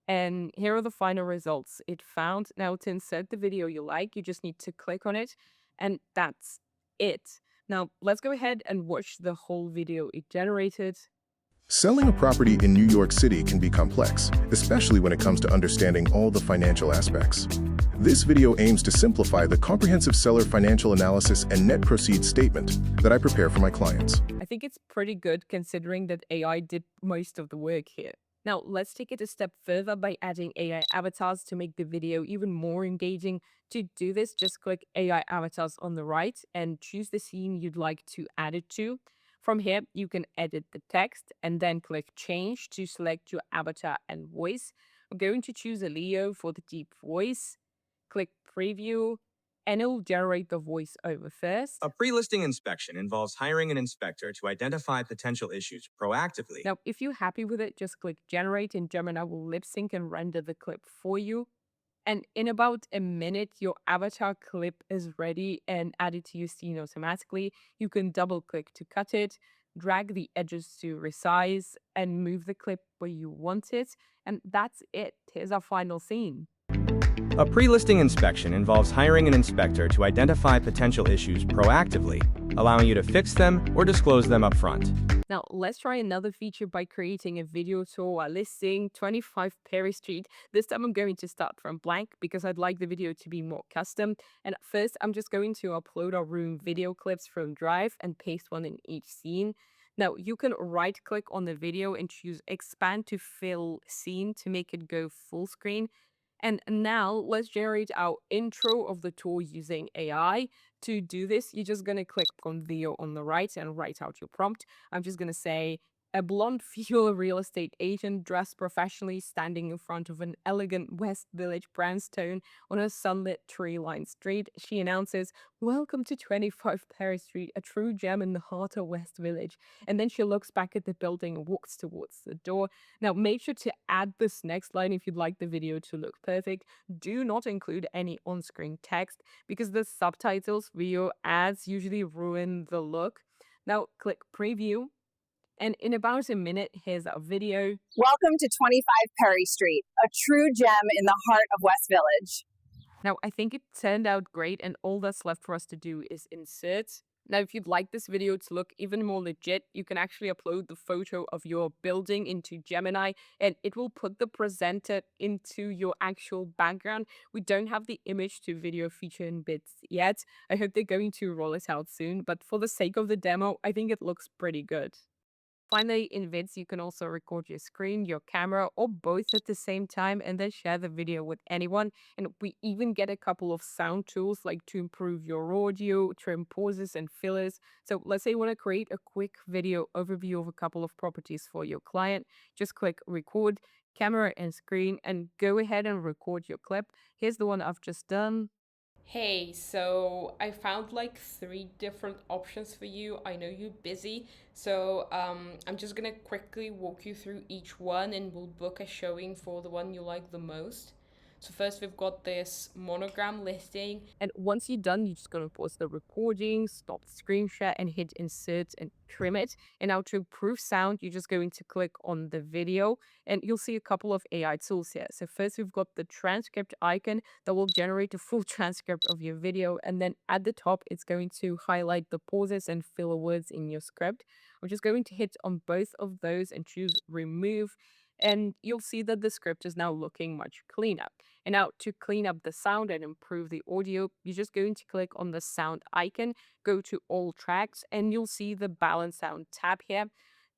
And here are the final results it found. Now, to insert the video you like, you just need to click on it, and that's it. Now, let's go ahead and watch the whole video it generated. Selling a property in New York City can be complex, especially when it comes to understanding all the financial aspects. This video aims to simplify the comprehensive seller financial analysis and net proceeds statement that I prepare for my clients. I think it's pretty good considering that AI did most of the work here. Now, let's take it a step further by adding AI avatars to make the video even more engaging. To do this, just click AI avatars on the right and choose the scene you'd like to add it to. From here, you can edit the text and then click change to select your avatar and voice. I'm going to choose a Leo for the deep voice. Click preview and it'll generate the voice over first. A pre-listing inspection involves hiring an inspector to identify potential issues proactively. Now, if you're happy with it, just click generate and Gemini will lip sync and render the clip for you. And in about a minute, your avatar clip is ready and added to your scene automatically. You can double click to cut it, drag the edges to resize, and move the clip where you want it. And that's it. Here's our final scene. A pre-listing inspection involves hiring an inspector to identify potential issues proactively, allowing you to fix them or disclose them up front. Now, let's try another feature by creating a video tour while listing 25 Perry Street. This time I'm going to start from blank because I'd like the video to be more custom. And first, I'm just going to upload our room video clips from Drive and paste one in each scene. Now, you can right-click on the video and choose Expand to Fill Scene to make it go full screen. And now let's generate our intro of the tour using AI. To do this, you're just going to click on video on the right and write out your prompt. I'm just going to say, a blonde female real estate agent dressed professionally standing in front of an elegant West Village brownstone on a sunlit tree-lined street. She announces, "Welcome to 25 Paris Street, a true gem in the heart of West Village." And then she looks back at the building and walks towards the door. Now, make sure to add this next line if you'd like the video to look perfect. Do not include any on-screen text because the subtitles, video ads usually ruin the look. Now, click preview. And in about a minute, here's our video. Welcome to 25 Perry Street, a true gem in the heart of West Village. Now, I think it turned out great, and all that's left for us to do is insert. Now, if you'd like this video to look even more legit, you can actually upload the photo of your building into Gemini, and it will put the presenter into your actual background. We don't have the image to video feature in Vids yet. I hope they're going to roll it out soon, but for the sake of the demo, I think it looks pretty good. Finally, in Vids, you can also record your screen, your camera, or both at the same time and then share the video with anyone. And we even get a couple of sound tools like to improve your audio, trim pauses and fillers. So let's say you want to create a quick video overview of a couple of properties for your client. Just click record, camera and screen, and go ahead and record your clip. Here's the one I've just done. Hey, so I found like 3 different options for you. I know you're busy, so I'm just gonna quickly walk you through each one and we'll book a showing for the one you like the most. So first we've got this monogram listing. And once you're done, you're just going to pause the recording, stop the screen share and hit insert and trim it. And now to improve sound, you're just going to click on the video and you'll see a couple of AI tools here. So first we've got the transcript icon that will generate a full transcript of your video. And then at the top, it's going to highlight the pauses and filler words in your script. I'm just going to hit on both of those and choose remove. and you'll see that the script is now looking much cleaner. And now to clean up the sound and improve the audio, you're just going to click on the sound icon, go to all tracks, and you'll see the balance sound tab here.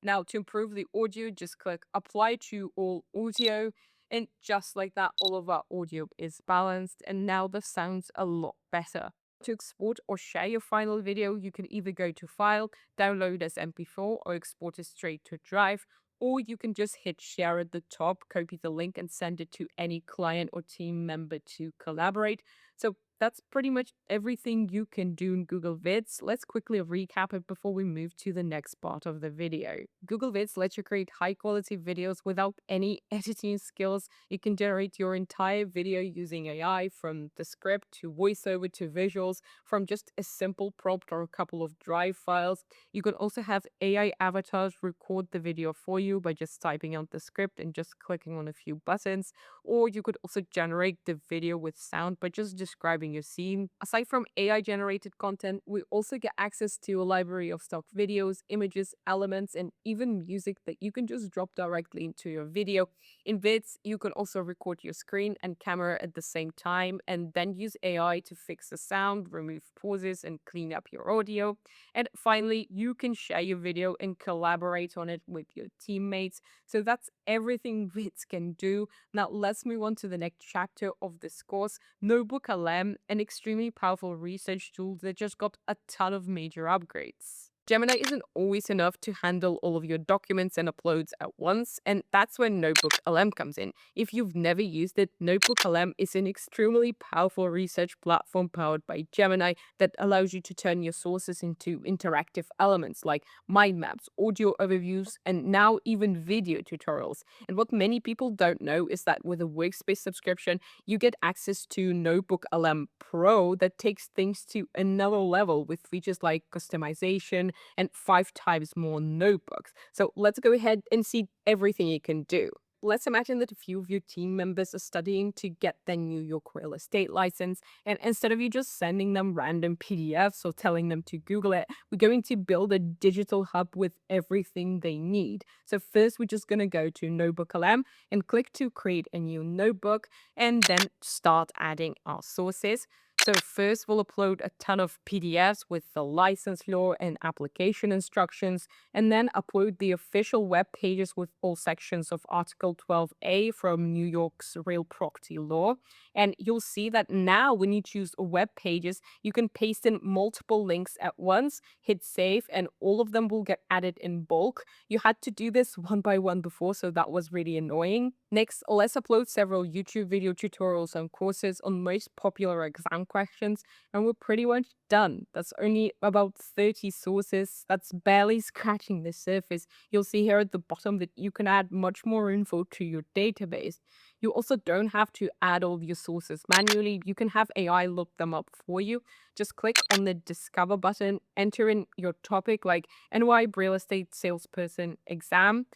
Now to improve the audio, just click apply to all audio, and just like that, all of our audio is balanced, and now the sound's a lot better. To export or share your final video, you can either go to File, download as MP4, or export it straight to Drive, or you can just hit share at the top, copy the link, and send it to any client or team member to collaborate. So that's pretty much everything you can do in Google Vids. Let's quickly recap it before we move to the next part of the video. Google Vids lets you create high-quality videos without any editing skills. You can generate your entire video using AI, from the script to voiceover to visuals, from just a simple prompt or a couple of Drive files. You can also have AI avatars record the video for you by just typing out the script and just clicking on a few buttons. Or you could also generate the video with sound by just describing your scene. Aside from AI generated content, we also get access to a library of stock videos, images, elements, and even music that you can just drop directly into your video. In Vids, you can also record your screen and camera at the same time, and then use AI to fix the sound, remove pauses, and clean up your audio. And finally, you can share your video and collaborate on it with your teammates. So that's everything Vids can do. Now let's move on to the next chapter of this course, NotebookLM, an extremely powerful research tool that just got a ton of major upgrades. Gemini isn't always enough to handle all of your documents and uploads at once, and that's when NotebookLM comes in. If you've never used it, NotebookLM is an extremely powerful research platform powered by Gemini that allows you to turn your sources into interactive elements like mind maps, audio overviews, and now even video tutorials. And what many people don't know is that with a Workspace subscription, you get access to NotebookLM Pro that takes things to another level with features like customization and 5 times more notebooks. So let's go ahead and see everything you can do. Let's imagine that a few of your team members are studying to get their New York real estate license, and instead of you just sending them random PDFs or telling them to Google it, we're going to build a digital hub with everything they need. So first, we're just going to go to NotebookLM and click to create a new notebook, and then start adding our sources. So first, we'll upload a ton of PDFs with the license law and application instructions, and then upload the official web pages with all sections of Article 12A from New York's real property law. And you'll see that now when you choose web pages, you can paste in multiple links at once, hit save, and all of them will get added in bulk. You had to do this one by one before, so that was really annoying. Next, let's upload several YouTube video tutorials and courses on most popular exam questions, and we're pretty much done. That's only about 30 sources. That's barely scratching the surface. You'll see here at the bottom that you can add much more info to your database. You also don't have to add all your sources manually. You can have AI look them up for you. Just click on the Discover button, enter in your topic like NY Real Estate Salesperson Exam,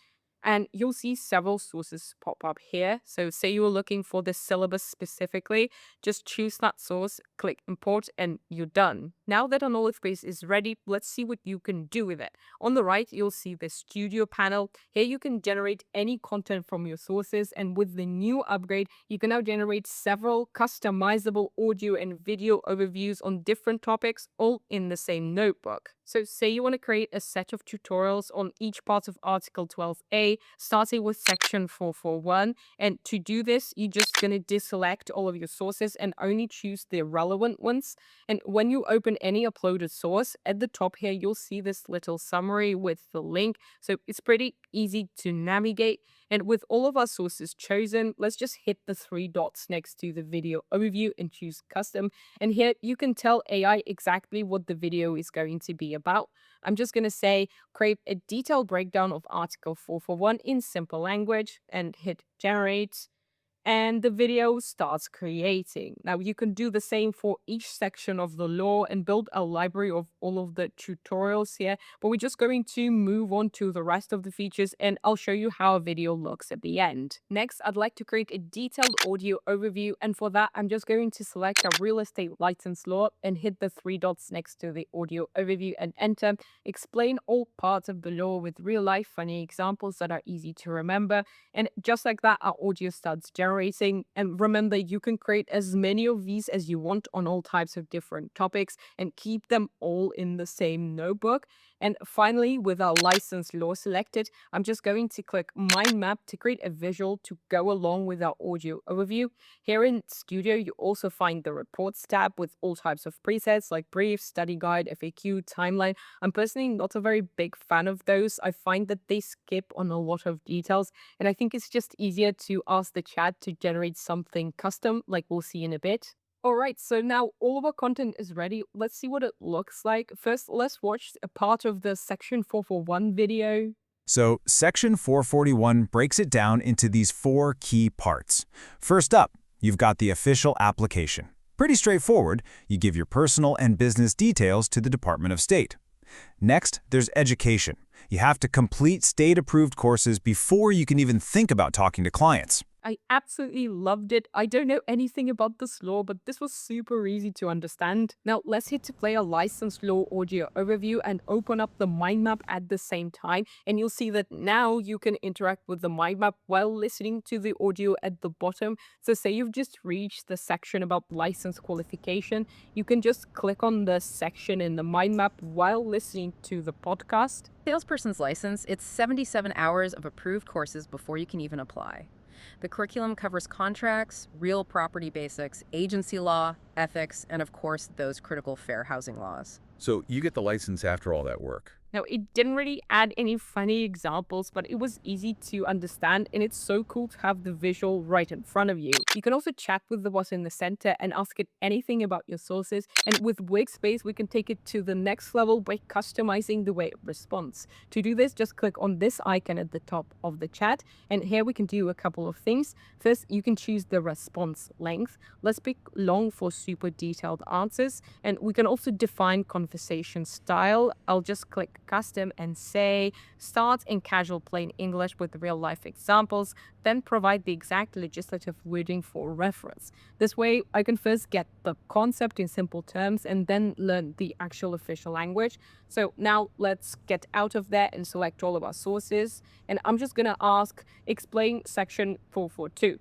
and you'll see several sources pop up here. So say you were looking for the syllabus specifically, just choose that source, click import, and you're done. Now that our knowledge base is ready, let's see what you can do with it. On the right, you'll see the studio panel. Here you can generate any content from your sources, and with the new upgrade, you can now generate several customizable audio and video overviews on different topics, all in the same notebook. So say you want to create a set of tutorials on each part of Article 12A, starting with section 441. And to do this, you're just going to deselect all of your sources and only choose the relevant ones. And when you open any uploaded source, at the top here, you'll see this little summary with the link. So it's pretty easy to navigate. And with all of our sources chosen, let's just hit the 3 dots next to the video overview and choose custom. And here you can tell AI exactly what the video is going to be about. I'm just going to say, create a detailed breakdown of Article 441 in simple language, and hit generate. and the video starts creating. Now you can do the same for each section of the law and build a library of all of the tutorials here, but we're just going to move on to the rest of the features and I'll show you how a video looks at the end. Next, I'd like to create a detailed audio overview, and for that I'm just going to select a real estate license law and hit the three dots next to the audio overview and enter. Explain all parts of the law with real life funny examples that are easy to remember. And just like that, our audio starts generating. And remember, you can create as many of these as you want on all types of different topics and keep them all in the same notebook. And finally, with our license law selected, I'm just going to click Mind Map to create a visual to go along with our audio overview. Here in Studio, you also find the Reports tab with all types of presets like Brief, Study Guide, FAQ, Timeline. I'm personally not a very big fan of those. I find that they skip on a lot of details, and I think it's just easier to ask the chat to generate something custom, like we'll see in a bit. All right, so now all of our content is ready. Let's see what it looks like. First, let's watch a part of the Section 441 video. So, Section 441 breaks it down into these 4 key parts. First up, you've got the official application. Pretty straightforward. You give your personal and business details to the Department of State. Next, there's education. You have to complete state-approved courses before you can even think about talking to clients. I absolutely loved it. I don't know anything about this law, but this was super easy to understand. Now let's hit to play a licensed law audio overview and open up the mind map at the same time. And you'll see that now you can interact with the mind map while listening to the audio at the bottom. So say you've just reached the section about license qualification, you can just click on the section in the mind map while listening to the podcast. Salesperson's license, it's 77 hours of approved courses before you can even apply. The curriculum covers contracts, real property basics, agency law, ethics, and of course, those critical fair housing laws. So you get the license after all that work. Now, it didn't really add any funny examples, but it was easy to understand, and it's so cool to have the visual right in front of you. You can also chat with the bot in the center and ask it anything about your sources, and with Workspace, we can take it to the next level by customizing the way it responds. To do this, just click on this icon at the top of the chat, and here we can do a couple of things. First, you can choose the response length. Let's pick long for super detailed answers, and we can also define conversation style. I'll just click custom and say start in casual plain English with real life examples, then provide the exact legislative wording for reference. This way I can first get the concept in simple terms and then learn the actual official language. So now let's get out of there and select all of our sources, and I'm just gonna ask explain section 442.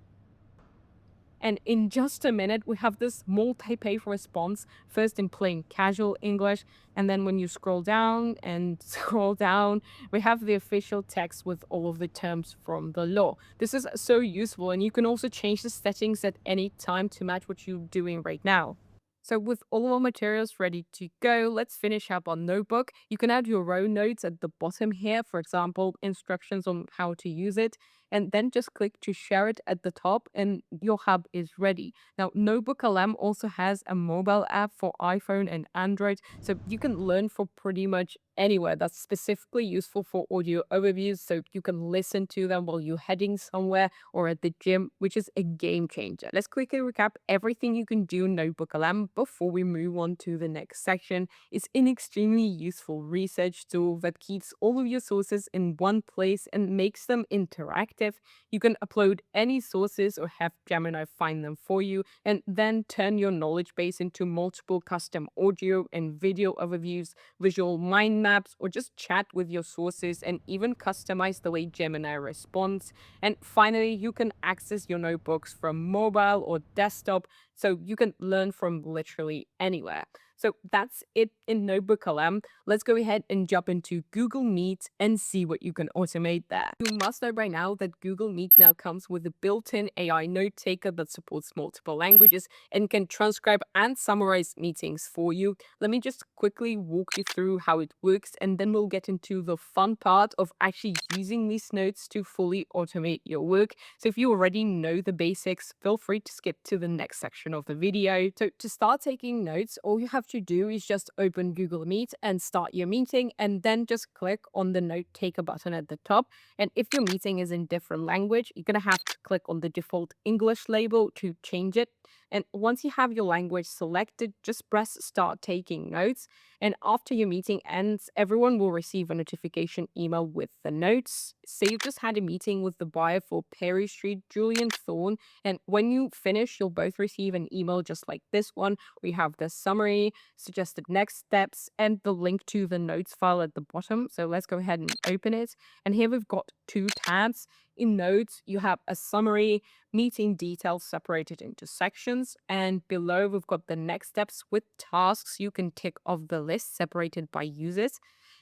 And in just a minute, we have this multi-page response, first in plain casual English, and then when you scroll down and scroll down, we have the official text with all of the terms from the law. This is so useful, and you can also change the settings at any time to match what you're doing right now. So with all of our materials ready to go, let's finish up our notebook. You can add your own notes at the bottom here, for example, instructions on how to use it, and then just click to share it at the top and your hub is ready. Now, NotebookLM also has a mobile app for iPhone and Android, so you can learn from pretty much anywhere. That's specifically useful for audio overviews, so you can listen to them while you're heading somewhere or at the gym, which is a game changer. Let's quickly recap everything you can do in NotebookLM before we move on to the next section. It's an extremely useful research tool that keeps all of your sources in one place and makes them interactive. You can upload any sources or have Gemini find them for you, and then turn your knowledge base into multiple custom audio and video overviews, visual mind maps, or just chat with your sources and even customize the way Gemini responds. And finally, you can access your notebooks from mobile or desktop, so you can learn from literally anywhere. So that's it in NotebookLM. Let's go ahead and jump into Google Meet and see what you can automate there. You must know by now that Google Meet now comes with a built-in AI note taker that supports multiple languages and can transcribe and summarize meetings for you. Let me just quickly walk you through how it works, and then we'll get into the fun part of actually using these notes to fully automate your work. So if you already know the basics, feel free to skip to the next section of the video. So to start taking notes, all you have have to do is just open Google Meet and start your meeting, and then just click on the note taker button at the top. And if your meeting is in different language, you're going to have to click on the default English label to change it. And once you have your language selected, just press start taking notes. And after your meeting ends, everyone will receive a notification email with the notes. Say you just had a meeting with the buyer for Perry Street, Julian Thorne, and when you finish, you'll both receive an email just like this one. We have the summary, suggested next steps, and the link to the notes file at the bottom. So let's go ahead and open it. And here we've got two tabs. In Notes, you have a summary, meeting details separated into sections, and below we've got the next steps with tasks you can tick off the list separated by users.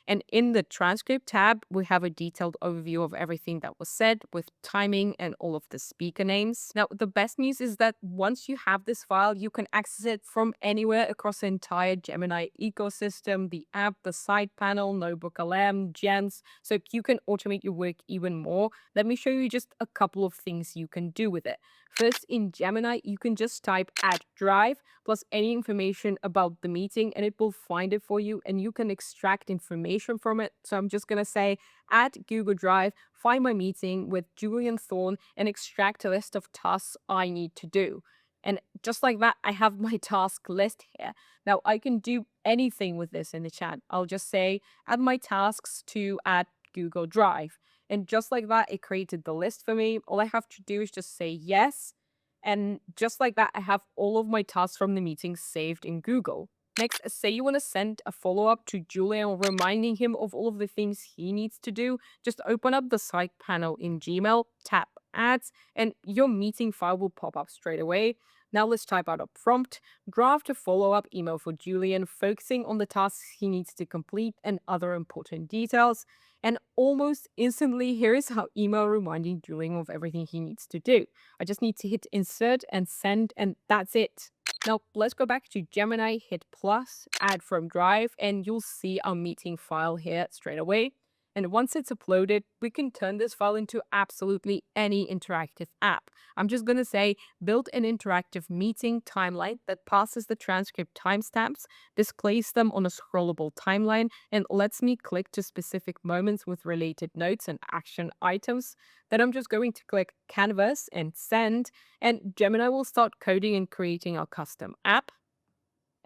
And in the transcript tab, we have a detailed overview of everything that was said with timing and all of the speaker names. Now, the best news is that once you have this file, you can access it from anywhere across the entire Gemini ecosystem, the app, the side panel, NotebookLM, Gens, so you can automate your work even more. Let me show you just a couple of things you can do with it. First, in Gemini, you can just type add drive plus any information about the meeting and it will find it for you and you can extract information from it. So I'm just going to say add Google Drive, find my meeting with Julian Thorne and extract a list of tasks I need to do. And just like that, I have my task list here. Now I can do anything with this in the chat. I'll just say add my tasks to add Google Drive. And just like that, it created the list for me. All I have to do is just say yes. And just like that, I have all of my tasks from the meeting saved in Google. Next, say you want to send a follow-up to Julian, reminding him of all of the things he needs to do. Just open up the side panel in Gmail, tap Ads, and your meeting file will pop up straight away. Now let's type out a prompt, draft a follow-up email for Julian, focusing on the tasks he needs to complete and other important details. And almost instantly, here is how email reminding Julian of everything he needs to do. I just need to hit insert and send, and that's it. Now let's go back to Gemini, hit plus, add from Drive, and you'll see our meeting file here straight away. And once it's uploaded, we can turn this file into absolutely any interactive app. I'm just going to say build an interactive meeting timeline that passes the transcript timestamps, displays them on a scrollable timeline, and lets me click to specific moments with related notes and action items. Then I'm just going to click Canvas and send, and Gemini will start coding and creating our custom app.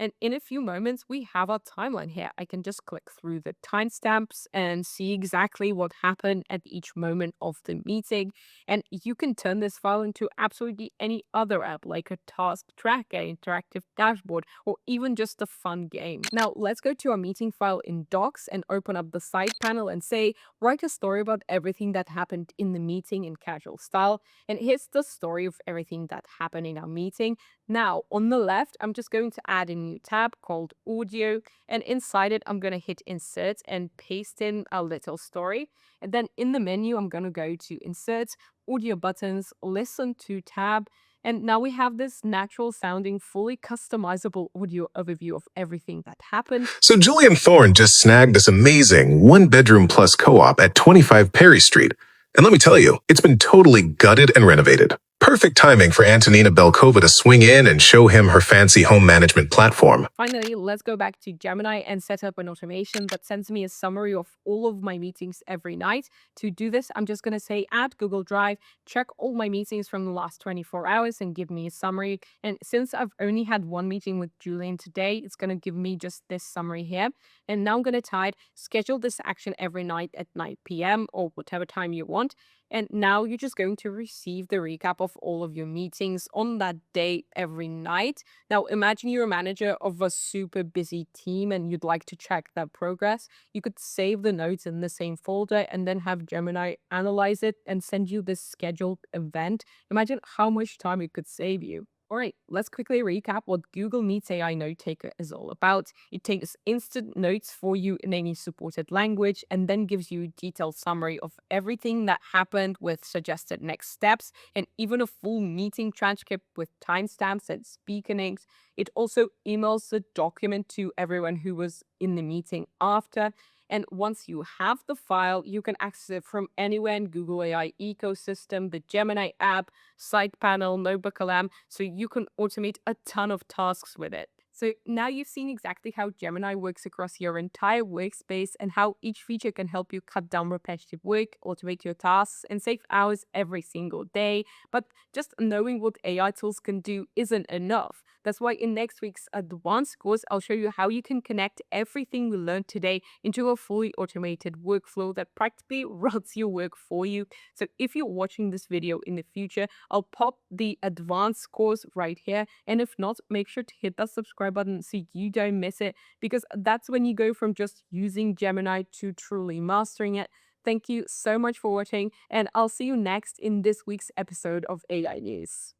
And in a few moments, we have our timeline here. I can just click through the timestamps and see exactly what happened at each moment of the meeting. And you can turn this file into absolutely any other app, like a task tracker, interactive dashboard, or even just a fun game. Now, let's go to our meeting file in Docs and open up the side panel and say, write a story about everything that happened in the meeting in casual style. And here's the story of everything that happened in our meeting. Now, on the left, I'm just going to add a new tab called Audio, and inside it, I'm going to hit Insert and paste in a little story. And then in the menu, I'm going to go to Insert, Audio Buttons, Listen to tab, and now we have this natural sounding, fully customizable audio overview of everything that happened. So Julian Thorne just snagged this amazing one-bedroom plus co-op at 25 Perry Street. And let me tell you, it's been totally gutted and renovated. Perfect timing for Antonina Belkova to swing in and show him her fancy home management platform. Finally, let's go back to Gemini and set up an automation that sends me a summary of all of my meetings every night. To do this, I'm just going to say add Google Drive, check all my meetings from the last 24 hours and give me a summary. And since I've only had one meeting with Julian today, it's going to give me just this summary here. And now I'm going to type schedule this action every night at 9 p.m. or whatever time you want. And now you're just going to receive the recap of all of your meetings on that day every night. Now, imagine you're a manager of a super busy team and you'd like to check their progress. You could save the notes in the same folder and then have Gemini analyze it and send you this scheduled event. Imagine how much time it could save you. All right, let's quickly recap what Google Meets AI Note Taker is all about. It takes instant notes for you in any supported language and then gives you a detailed summary of everything that happened with suggested next steps and even a full meeting transcript with timestamps and speaker names. It also emails the document to everyone who was in the meeting after. And once you have the file, you can access it from anywhere in Google AI ecosystem, the Gemini app, side panel, NotebookLM, so you can automate a ton of tasks with it. So now you've seen exactly how Gemini works across your entire workspace and how each feature can help you cut down repetitive work, automate your tasks, and save hours every single day. But just knowing what AI tools can do isn't enough. That's why in next week's advanced course, I'll show you how you can connect everything we learned today into a fully automated workflow that practically runs your work for you. So if you're watching this video in the future, I'll pop the advanced course right here. And if not, make sure to hit that subscribe button so you don't miss it, because that's when you go from just using Gemini to truly mastering it. Thank you so much for watching, and I'll see you next in this week's episode of AI News.